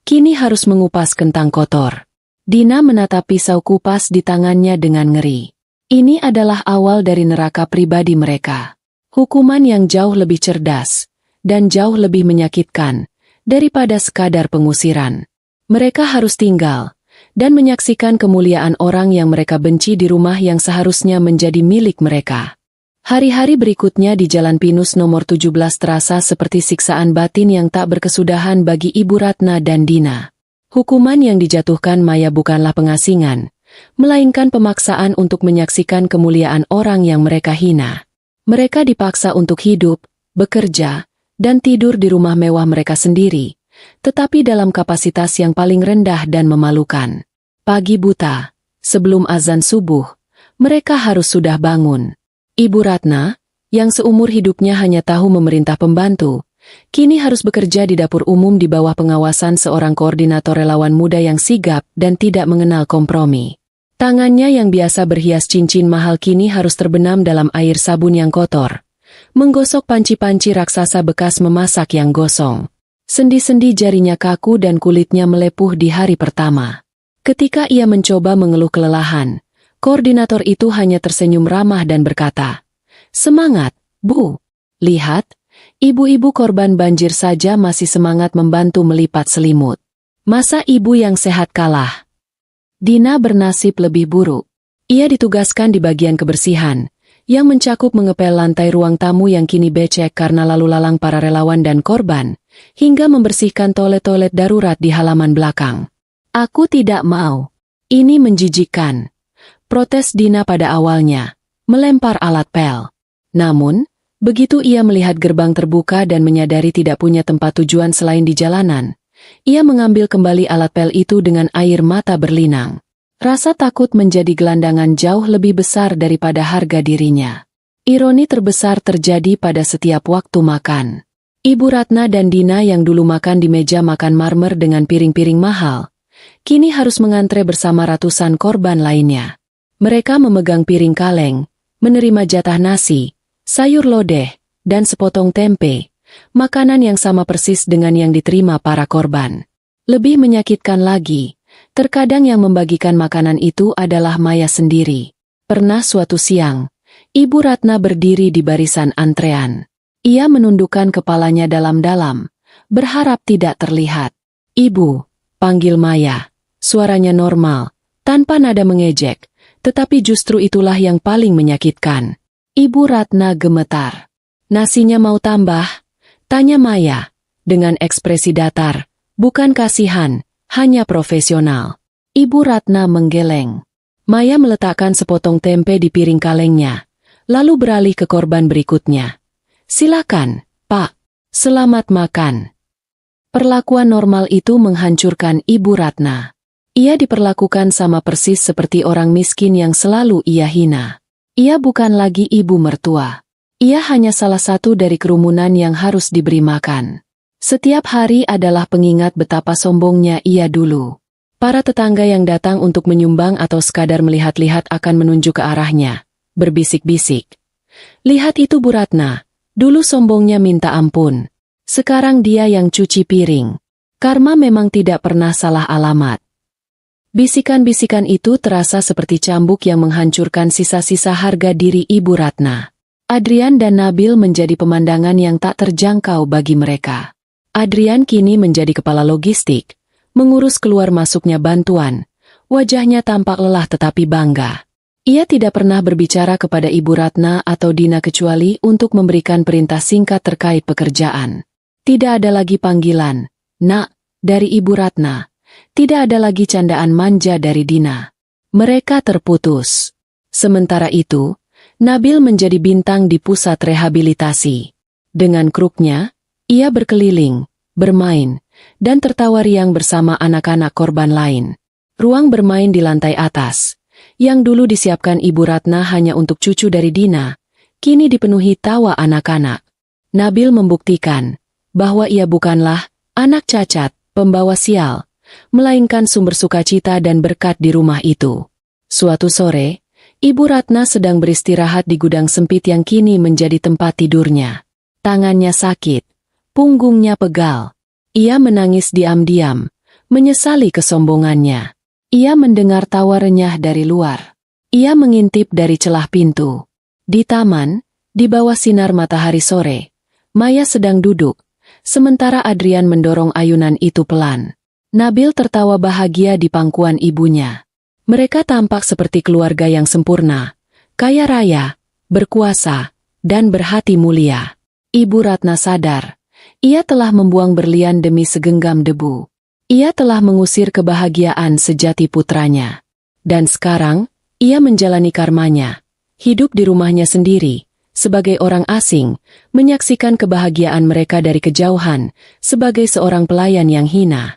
S1: Kini harus mengupas kentang kotor. Dina menatap pisau kupas di tangannya dengan ngeri. Ini adalah awal dari neraka pribadi mereka. Hukuman yang jauh lebih cerdas, dan jauh lebih menyakitkan, daripada sekadar pengusiran. Mereka harus tinggal, dan menyaksikan kemuliaan orang yang mereka benci di rumah yang seharusnya menjadi milik mereka. Hari-hari berikutnya di Jalan Pinus nomor 17 terasa seperti siksaan batin yang tak berkesudahan bagi Ibu Ratna dan Dina. Hukuman yang dijatuhkan Maya bukanlah pengasingan, melainkan pemaksaan untuk menyaksikan kemuliaan orang yang mereka hina. Mereka dipaksa untuk hidup, bekerja, dan tidur di rumah mewah mereka sendiri, tetapi dalam kapasitas yang paling rendah dan memalukan. Pagi buta, sebelum azan subuh, mereka harus sudah bangun. Ibu Ratna, yang seumur hidupnya hanya tahu memerintah pembantu, kini harus bekerja di dapur umum di bawah pengawasan seorang koordinator relawan muda yang sigap dan tidak mengenal kompromi. Tangannya yang biasa berhias cincin mahal kini harus terbenam dalam air sabun yang kotor, menggosok panci-panci raksasa bekas memasak yang gosong. Sendi-sendi jarinya kaku dan kulitnya melepuh di hari pertama. Ketika ia mencoba mengeluh kelelahan, koordinator itu hanya tersenyum ramah dan berkata, "Semangat, Bu. Lihat, ibu-ibu korban banjir saja masih semangat membantu melipat selimut. Masa ibu yang sehat kalah?" Dina bernasib lebih buruk. Ia ditugaskan di bagian kebersihan, yang mencakup mengepel lantai ruang tamu yang kini becek karena lalu lalang para relawan dan korban, hingga membersihkan toilet-toilet darurat di halaman belakang. "Aku tidak mau. Ini menjijikkan," protes Dina pada awalnya, melempar alat pel. Namun, begitu ia melihat gerbang terbuka dan menyadari tidak punya tempat tujuan selain di jalanan, ia mengambil kembali alat pel itu dengan air mata berlinang. Rasa takut menjadi gelandangan jauh lebih besar daripada harga dirinya. Ironi terbesar terjadi pada setiap waktu makan. Ibu Ratna dan Dina yang dulu makan di meja makan marmer dengan piring-piring mahal, kini harus mengantre bersama ratusan korban lainnya. Mereka memegang piring kaleng, menerima jatah nasi, sayur lodeh, dan sepotong tempe, makanan yang sama persis dengan yang diterima para korban. Lebih menyakitkan lagi, terkadang yang membagikan makanan itu adalah Maya sendiri. Pernah suatu siang, Ibu Ratna berdiri di barisan antrean. Ia menundukkan kepalanya dalam-dalam, berharap tidak terlihat. "Ibu," panggil Maya. Suaranya normal, tanpa nada mengejek, tetapi justru itulah yang paling menyakitkan. Ibu Ratna gemetar. "Nasinya mau tambah?" tanya Maya, dengan ekspresi datar, bukan kasihan, hanya profesional. Ibu Ratna menggeleng. Maya meletakkan sepotong tempe di piring kalengnya, lalu beralih ke korban berikutnya. "Silakan, Pak. Selamat makan." Perlakuan normal itu menghancurkan Ibu Ratna. Ia diperlakukan sama persis seperti orang miskin yang selalu ia hina. Ia bukan lagi ibu mertua. Ia hanya salah satu dari kerumunan yang harus diberi makan. Setiap hari adalah pengingat betapa sombongnya ia dulu. Para tetangga yang datang untuk menyumbang atau sekadar melihat-lihat akan menunjuk ke arahnya, berbisik-bisik. "Lihat itu Bu Ratna, dulu sombongnya minta ampun. Sekarang dia yang cuci piring. Karma memang tidak pernah salah alamat." Bisikan-bisikan itu terasa seperti cambuk yang menghancurkan sisa-sisa harga diri Ibu Ratna. Adrian dan Nabil menjadi pemandangan yang tak terjangkau bagi mereka. Adrian kini menjadi kepala logistik, mengurus keluar masuknya bantuan. Wajahnya tampak lelah tetapi bangga. Ia tidak pernah berbicara kepada Ibu Ratna atau Dina kecuali untuk memberikan perintah singkat terkait pekerjaan. Tidak ada lagi panggilan, "Nak," dari Ibu Ratna. Tidak ada lagi candaan manja dari Dina. Mereka terputus. Sementara itu, Nabil menjadi bintang di pusat rehabilitasi. Dengan kruknya, ia berkeliling, bermain, dan tertawa riang bersama anak-anak korban lain. Ruang bermain di lantai atas, yang dulu disiapkan Ibu Ratna hanya untuk cucu dari Dina, kini dipenuhi tawa anak-anak. Nabil membuktikan bahwa ia bukanlah anak cacat, pembawa sial, melainkan sumber sukacita dan berkat di rumah itu. Suatu sore, Ibu Ratna sedang beristirahat di gudang sempit yang kini menjadi tempat tidurnya. Tangannya sakit, punggungnya pegal. Ia menangis diam-diam, menyesali kesombongannya. Ia mendengar tawa renyah dari luar. Ia mengintip dari celah pintu. Di taman, di bawah sinar matahari sore, Maya sedang duduk, sementara Adrian mendorong ayunan itu pelan. Nabil tertawa bahagia di pangkuan ibunya. Mereka tampak seperti keluarga yang sempurna, kaya raya, berkuasa, dan berhati mulia. Ibu Ratna sadar, ia telah membuang berlian demi segenggam debu. Ia telah mengusir kebahagiaan sejati putranya. Dan sekarang, ia menjalani karmanya. Hidup di rumahnya sendiri, sebagai orang asing, menyaksikan kebahagiaan mereka dari kejauhan, sebagai seorang pelayan yang hina.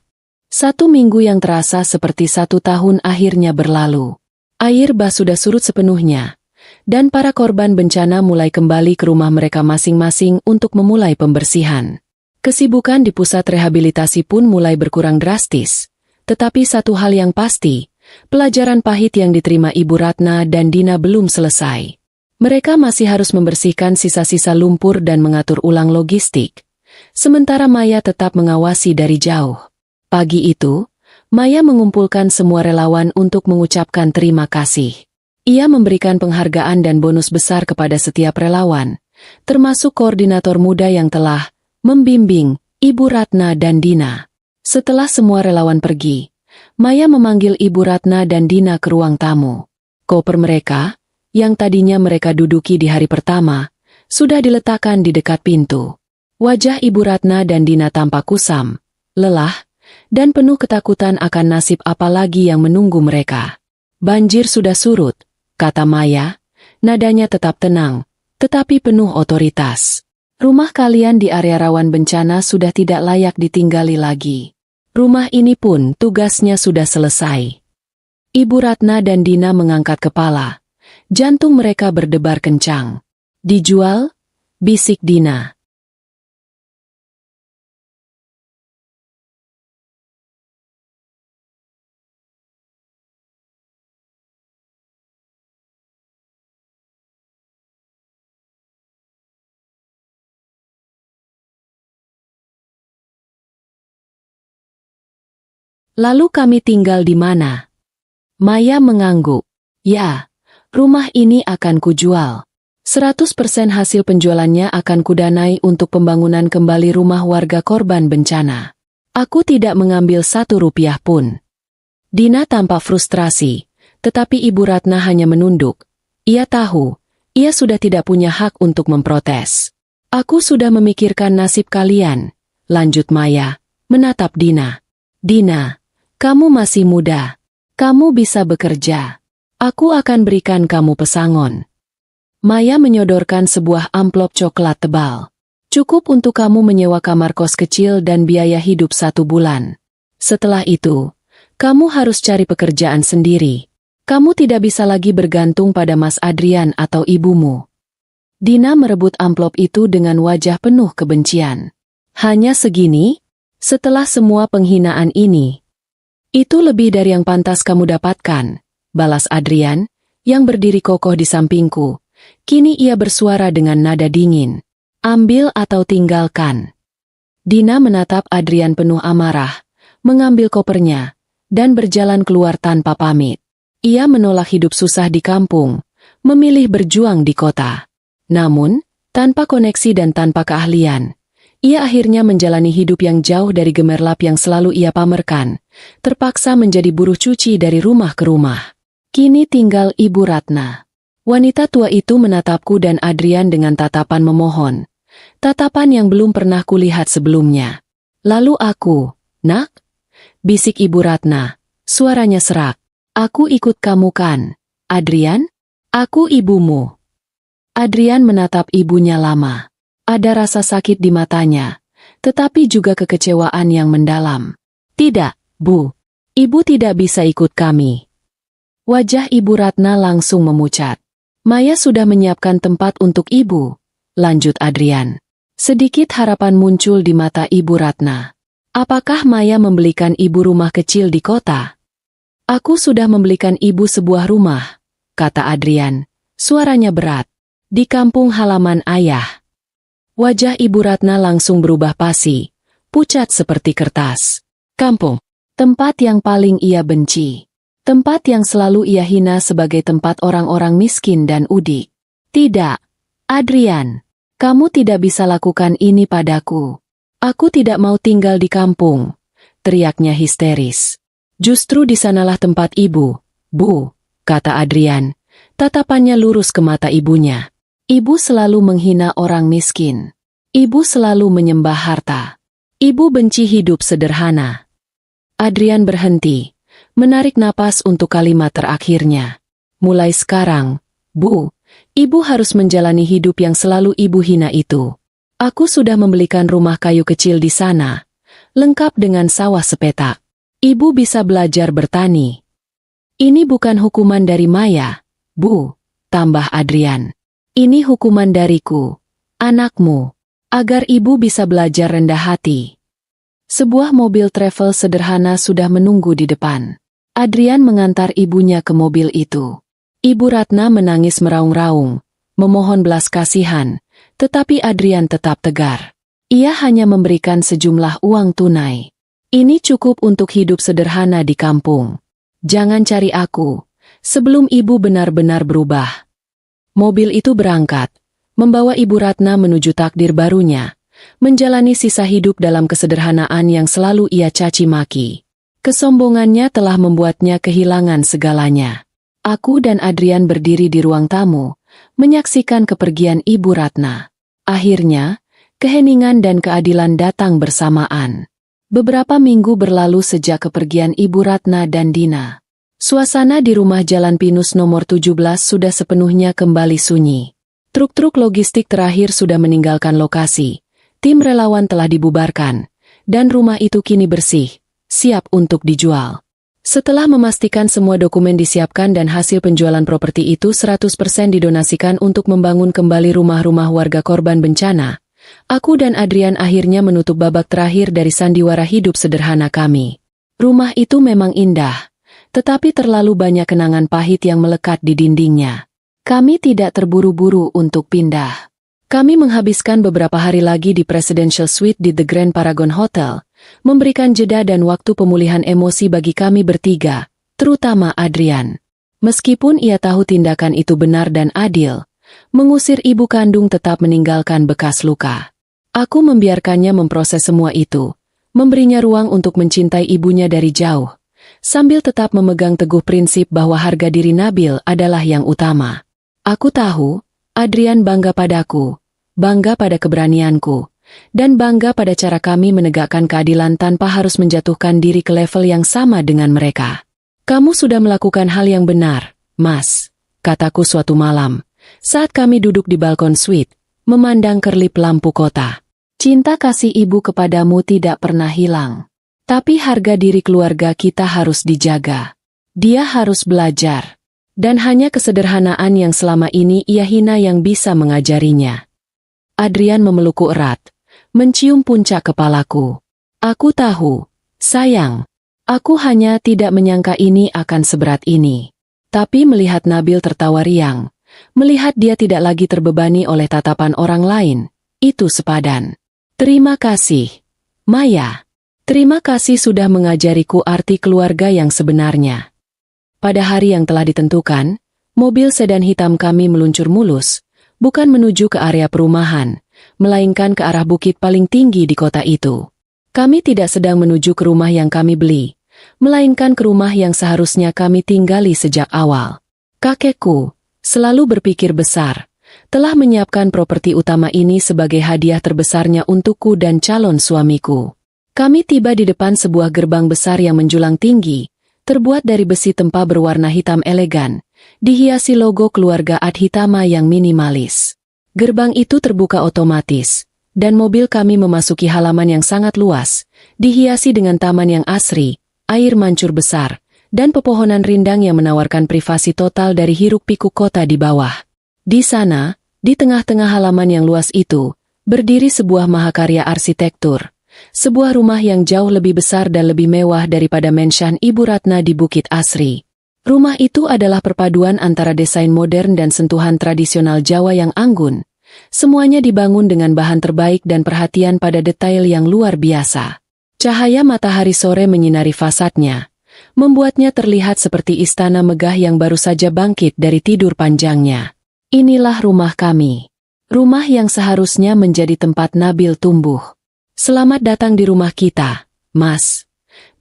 S1: 1 minggu yang terasa seperti 1 tahun akhirnya berlalu. Air bah sudah surut sepenuhnya, dan para korban bencana mulai kembali ke rumah mereka masing-masing untuk memulai pembersihan. Kesibukan di pusat rehabilitasi pun mulai berkurang drastis. Tetapi satu hal yang pasti, pelajaran pahit yang diterima Ibu Ratna dan Dina belum selesai. Mereka masih harus membersihkan sisa-sisa lumpur dan mengatur ulang logistik. Sementara Maya tetap mengawasi dari jauh. Pagi itu, Maya mengumpulkan semua relawan untuk mengucapkan terima kasih. Ia memberikan penghargaan dan bonus besar kepada setiap relawan, termasuk koordinator muda yang telah membimbing Ibu Ratna dan Dina. Setelah semua relawan pergi, Maya memanggil Ibu Ratna dan Dina ke ruang tamu. Koper mereka, yang tadinya mereka duduki di hari pertama, sudah diletakkan di dekat pintu. Wajah Ibu Ratna dan Dina tampak kusam, lelah, dan penuh ketakutan akan nasib apa lagi yang menunggu mereka. Banjir sudah surut, kata Maya, nadanya tetap tenang, tetapi penuh otoritas. Rumah kalian di area rawan bencana sudah tidak layak ditinggali lagi. Rumah ini pun tugasnya sudah selesai. Ibu Ratna dan Dina mengangkat kepala. Jantung mereka berdebar kencang. Dijual? Bisik Dina. Lalu kami tinggal di mana? Maya mengangguk. Ya, rumah ini akan kujual. 100% hasil penjualannya akan kudanai untuk pembangunan kembali rumah warga korban bencana. Aku tidak mengambil 1 rupiah pun. Dina tampak frustrasi, tetapi Ibu Ratna hanya menunduk. Ia tahu, ia sudah tidak punya hak untuk memprotes. Aku sudah memikirkan nasib kalian, lanjut Maya, menatap Dina. Dina, kamu masih muda. Kamu bisa bekerja. Aku akan berikan kamu pesangon. Maya menyodorkan sebuah amplop coklat tebal. Cukup untuk kamu menyewa kamar kos kecil dan biaya hidup 1 bulan. Setelah itu, kamu harus cari pekerjaan sendiri. Kamu tidak bisa lagi bergantung pada Mas Adrian atau ibumu. Dina merebut amplop itu dengan wajah penuh kebencian. Hanya segini? Setelah semua penghinaan ini, itu lebih dari yang pantas kamu dapatkan, balas Adrian, yang berdiri kokoh di sampingku. Kini ia bersuara dengan nada dingin. Ambil atau tinggalkan. Dina menatap Adrian penuh amarah, mengambil kopernya, dan berjalan keluar tanpa pamit. Ia menolak hidup susah di kampung, memilih berjuang di kota. Namun, tanpa koneksi dan tanpa keahlian, ia akhirnya menjalani hidup yang jauh dari gemerlap yang selalu ia pamerkan, terpaksa menjadi buruh cuci dari rumah ke rumah. Kini tinggal Ibu Ratna. Wanita tua itu menatapku dan Adrian dengan tatapan memohon. Tatapan yang belum pernah kulihat sebelumnya. Lalu aku, nak? Bisik Ibu Ratna, suaranya serak. Aku ikut kamu kan, Adrian? Aku ibumu. Adrian menatap ibunya lama. Ada rasa sakit di matanya, tetapi juga kekecewaan yang mendalam. Tidak, Bu. Ibu tidak bisa ikut kami. Wajah Ibu Ratna langsung memucat. Maya sudah menyiapkan tempat untuk ibu, lanjut Adrian. Sedikit harapan muncul di mata Ibu Ratna. Apakah Maya membelikan ibu rumah kecil di kota? Aku sudah membelikan ibu sebuah rumah, kata Adrian. Suaranya berat. Di kampung halaman ayah. Wajah Ibu Ratna langsung berubah pasi, pucat seperti kertas. Kampung, tempat yang paling ia benci. Tempat yang selalu ia hina sebagai tempat orang-orang miskin dan udik. Tidak, Adrian, kamu tidak bisa lakukan ini padaku. Aku tidak mau tinggal di kampung. teriaknya histeris. Justru di sanalah tempat ibu, Bu, kata Adrian. Tatapannya lurus ke mata ibunya. Ibu selalu menghina orang miskin. Ibu selalu menyembah harta. Ibu benci hidup sederhana. Adrian berhenti, menarik napas untuk kalimat terakhirnya. Mulai sekarang, Bu, ibu harus menjalani hidup yang selalu ibu hina itu. Aku sudah membelikan rumah kayu kecil di sana, lengkap dengan sawah sepetak. Ibu bisa belajar bertani. Ini bukan hukuman dari Maya, Bu, tambah Adrian. Ini hukuman dariku, anakmu, agar ibu bisa belajar rendah hati. Sebuah mobil travel sederhana sudah menunggu di depan. Adrian mengantar ibunya ke mobil itu. Ibu Ratna menangis meraung-raung, memohon belas kasihan, tetapi Adrian tetap tegar. Ia hanya memberikan sejumlah uang tunai. Ini cukup untuk hidup sederhana di kampung. Jangan cari aku, sebelum ibu benar-benar berubah. Mobil itu berangkat, membawa Ibu Ratna menuju takdir barunya, menjalani sisa hidup dalam kesederhanaan yang selalu ia caci maki. Kesombongannya telah membuatnya kehilangan segalanya. Aku dan Adrian berdiri di ruang tamu, menyaksikan kepergian Ibu Ratna. Akhirnya, keheningan dan keadilan datang bersamaan. Beberapa minggu berlalu sejak kepergian Ibu Ratna dan Dina. Suasana di rumah Jalan Pinus nomor 17 sudah sepenuhnya kembali sunyi. Truk-truk logistik terakhir sudah meninggalkan lokasi. Tim relawan telah dibubarkan, dan rumah itu kini bersih, siap untuk dijual. Setelah memastikan semua dokumen disiapkan dan hasil penjualan properti itu 100% didonasikan untuk membangun kembali rumah-rumah warga korban bencana, aku dan Adrian akhirnya menutup babak terakhir dari sandiwara hidup sederhana kami. Rumah itu memang indah, tetapi terlalu banyak kenangan pahit yang melekat di dindingnya. Kami tidak terburu-buru untuk pindah. Kami menghabiskan beberapa hari lagi di Presidential Suite di The Grand Paragon Hotel, memberikan jeda dan waktu pemulihan emosi bagi kami bertiga, terutama Adrian. Meskipun ia tahu tindakan itu benar dan adil, mengusir ibu kandung tetap meninggalkan bekas luka. Aku membiarkannya memproses semua itu, memberinya ruang untuk mencintai ibunya dari jauh, sambil tetap memegang teguh prinsip bahwa harga diri Nabil adalah yang utama. Aku tahu, Adrian bangga padaku, bangga pada keberanianku, dan bangga pada cara kami menegakkan keadilan tanpa harus menjatuhkan diri ke level yang sama dengan mereka. Kamu sudah melakukan hal yang benar, Mas, kataku suatu malam, saat kami duduk di balkon suite, memandang kerlip lampu kota. Cinta kasih ibu kepadamu tidak pernah hilang. Tapi harga diri keluarga kita harus dijaga. Dia harus belajar. Dan hanya kesederhanaan yang selama ini ia hina yang bisa mengajarinya. Adrian memelukku erat, mencium puncak kepalaku. Aku tahu, sayang, aku hanya tidak menyangka ini akan seberat ini. Tapi melihat Nabil tertawa riang, melihat dia tidak lagi terbebani oleh tatapan orang lain, itu sepadan. Terima kasih, Maya. Terima kasih sudah mengajariku arti keluarga yang sebenarnya. Pada hari yang telah ditentukan, mobil sedan hitam kami meluncur mulus, bukan menuju ke area perumahan, melainkan ke arah bukit paling tinggi di kota itu. Kami tidak sedang menuju ke rumah yang kami beli, melainkan ke rumah yang seharusnya kami tinggali sejak awal. Kakekku, selalu berpikir besar, telah menyiapkan properti utama ini sebagai hadiah terbesarnya untukku dan calon suamiku. Kami tiba di depan sebuah gerbang besar yang menjulang tinggi, terbuat dari besi tempa berwarna hitam elegan, dihiasi logo keluarga Adhitama yang minimalis. Gerbang itu terbuka otomatis, dan mobil kami memasuki halaman yang sangat luas, dihiasi dengan taman yang asri, air mancur besar, dan pepohonan rindang yang menawarkan privasi total dari hiruk-pikuk kota di bawah. Di sana, di tengah-tengah halaman yang luas itu, berdiri sebuah mahakarya arsitektur. Sebuah rumah yang jauh lebih besar dan lebih mewah daripada menshan Ibu Ratna di Bukit Asri. Rumah itu adalah perpaduan antara desain modern dan sentuhan tradisional Jawa yang anggun. Semuanya dibangun dengan bahan terbaik dan perhatian pada detail yang luar biasa. Cahaya matahari sore menyinari fasadnya, membuatnya terlihat seperti istana megah yang baru saja bangkit dari tidur panjangnya. Inilah rumah kami. Rumah yang seharusnya menjadi tempat Nabil tumbuh. Selamat datang di rumah kita, Mas.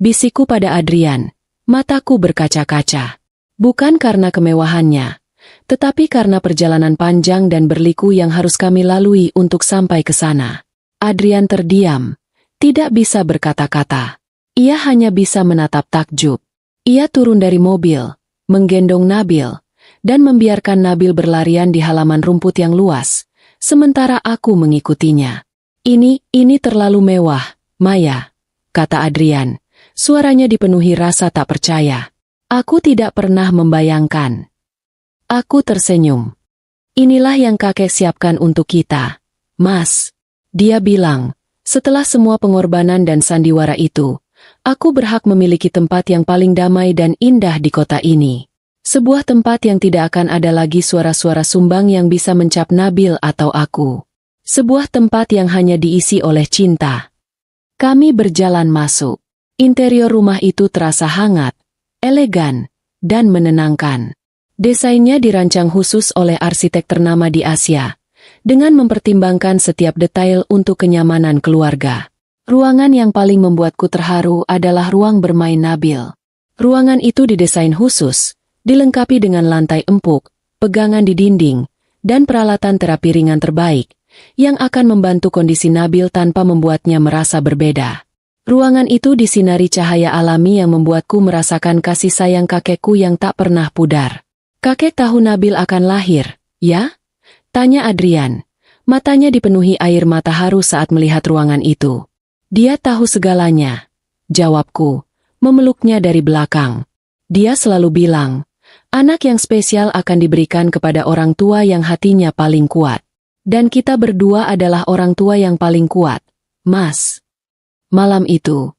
S1: bisikku pada Adrian. Mataku berkaca-kaca. Bukan karena kemewahannya, tetapi karena perjalanan panjang dan berliku yang harus kami lalui untuk sampai ke sana. Adrian terdiam, tidak bisa berkata-kata. Ia hanya bisa menatap takjub. Ia turun dari mobil, menggendong Nabil, dan membiarkan Nabil berlarian di halaman rumput yang luas, sementara aku mengikutinya. Ini terlalu mewah, Maya, kata Adrian. Suaranya dipenuhi rasa tak percaya. Aku tidak pernah membayangkan. Aku tersenyum. Inilah yang kakek siapkan untuk kita, Mas. Dia bilang, setelah semua pengorbanan dan sandiwara itu, aku berhak memiliki tempat yang paling damai dan indah di kota ini. Sebuah tempat yang tidak akan ada lagi suara-suara sumbang yang bisa mencap Nabil atau aku. Sebuah tempat yang hanya diisi oleh cinta. Kami berjalan masuk. Interior rumah itu terasa hangat, elegan, dan menenangkan. Desainnya dirancang khusus oleh arsitek ternama di Asia, dengan mempertimbangkan setiap detail untuk kenyamanan keluarga. Ruangan yang paling membuatku terharu adalah ruang bermain Nabil. Ruangan itu didesain khusus, dilengkapi dengan lantai empuk, pegangan di dinding, dan peralatan terapi ringan terbaik, yang akan membantu kondisi Nabil tanpa membuatnya merasa berbeda. Ruangan itu disinari cahaya alami yang membuatku merasakan kasih sayang kakekku yang tak pernah pudar. Kakek tahu Nabil akan lahir, ya? Tanya Adrian. Matanya dipenuhi air mata haru saat melihat ruangan itu. Dia tahu segalanya. Jawabku, memeluknya dari belakang. Dia selalu bilang, anak yang spesial akan diberikan kepada orang tua yang hatinya paling kuat. Dan kita berdua adalah orang tua yang paling kuat, Mas. Malam itu,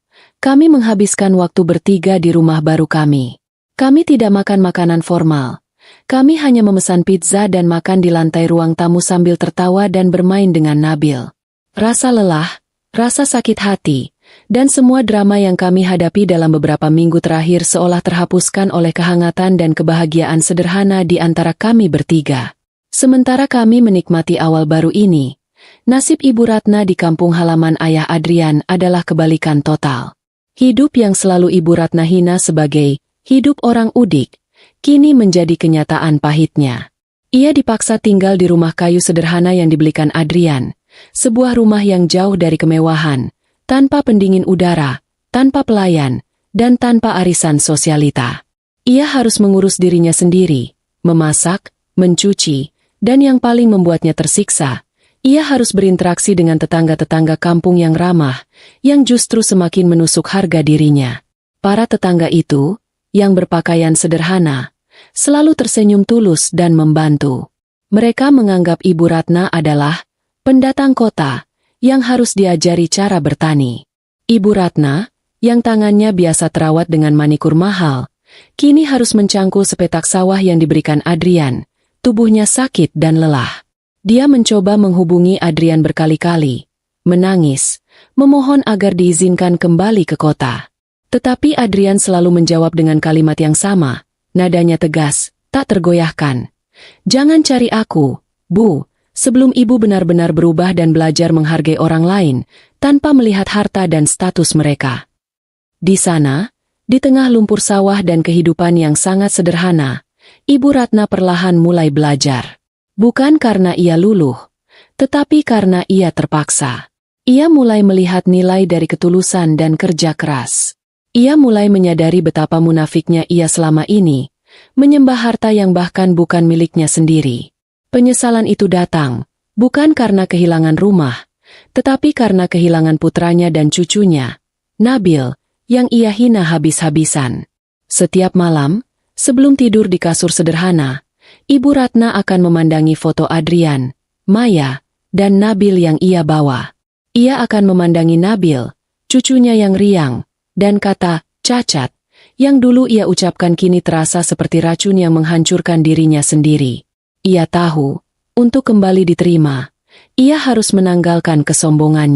S1: kami menghabiskan waktu bertiga di rumah baru kami. Kami tidak makan makanan formal. Kami hanya memesan pizza dan makan di lantai ruang tamu sambil tertawa dan bermain dengan Nabil. Rasa lelah, rasa sakit hati, dan semua drama yang kami hadapi dalam beberapa minggu terakhir seolah terhapuskan oleh kehangatan dan kebahagiaan sederhana di antara kami bertiga. Sementara kami menikmati awal baru ini, nasib Ibu Ratna di kampung halaman ayah Adrian adalah kebalikan total. Hidup yang selalu Ibu Ratna hina sebagai hidup orang udik, kini menjadi kenyataan pahitnya. Ia dipaksa tinggal di rumah kayu sederhana yang dibelikan Adrian, sebuah rumah yang jauh dari kemewahan, tanpa pendingin udara, tanpa pelayan, dan tanpa arisan sosialita. Ia harus mengurus dirinya sendiri, memasak, mencuci, dan yang paling membuatnya tersiksa, ia harus berinteraksi dengan tetangga-tetangga kampung yang ramah, yang justru semakin menusuk harga dirinya. Para tetangga itu, yang berpakaian sederhana, selalu tersenyum tulus dan membantu. Mereka menganggap Ibu Ratna adalah pendatang kota, yang harus diajari cara bertani. Ibu Ratna, yang tangannya biasa terawat dengan manikur mahal, kini harus mencangkul sepetak sawah yang diberikan Adrian, tubuhnya sakit dan lelah. Dia mencoba menghubungi Adrian berkali-kali, menangis, memohon agar diizinkan kembali ke kota. Tetapi Adrian selalu menjawab dengan kalimat yang sama, nadanya tegas, tak tergoyahkan. Jangan cari aku, Bu, sebelum ibu benar-benar berubah dan belajar menghargai orang lain, tanpa melihat harta dan status mereka. Di sana, di tengah lumpur sawah dan kehidupan yang sangat sederhana, Ibu Ratna perlahan mulai belajar. Bukan karena ia luluh, tetapi karena ia terpaksa. Ia mulai melihat nilai dari ketulusan dan kerja keras. Ia mulai menyadari betapa munafiknya ia selama ini, menyembah harta yang bahkan bukan miliknya sendiri. Penyesalan itu datang, bukan karena kehilangan rumah, tetapi karena kehilangan putranya dan cucunya, Nabil, yang ia hina habis-habisan. Setiap malam, sebelum tidur di kasur sederhana, Ibu Ratna akan memandangi foto Adrian, Maya, dan Nabil yang ia bawa. Ia akan memandangi Nabil, cucunya yang riang, dan kata, cacat, yang dulu ia ucapkan kini terasa seperti racun yang menghancurkan dirinya sendiri. Ia tahu, untuk kembali diterima, ia harus menanggalkan kesombongannya.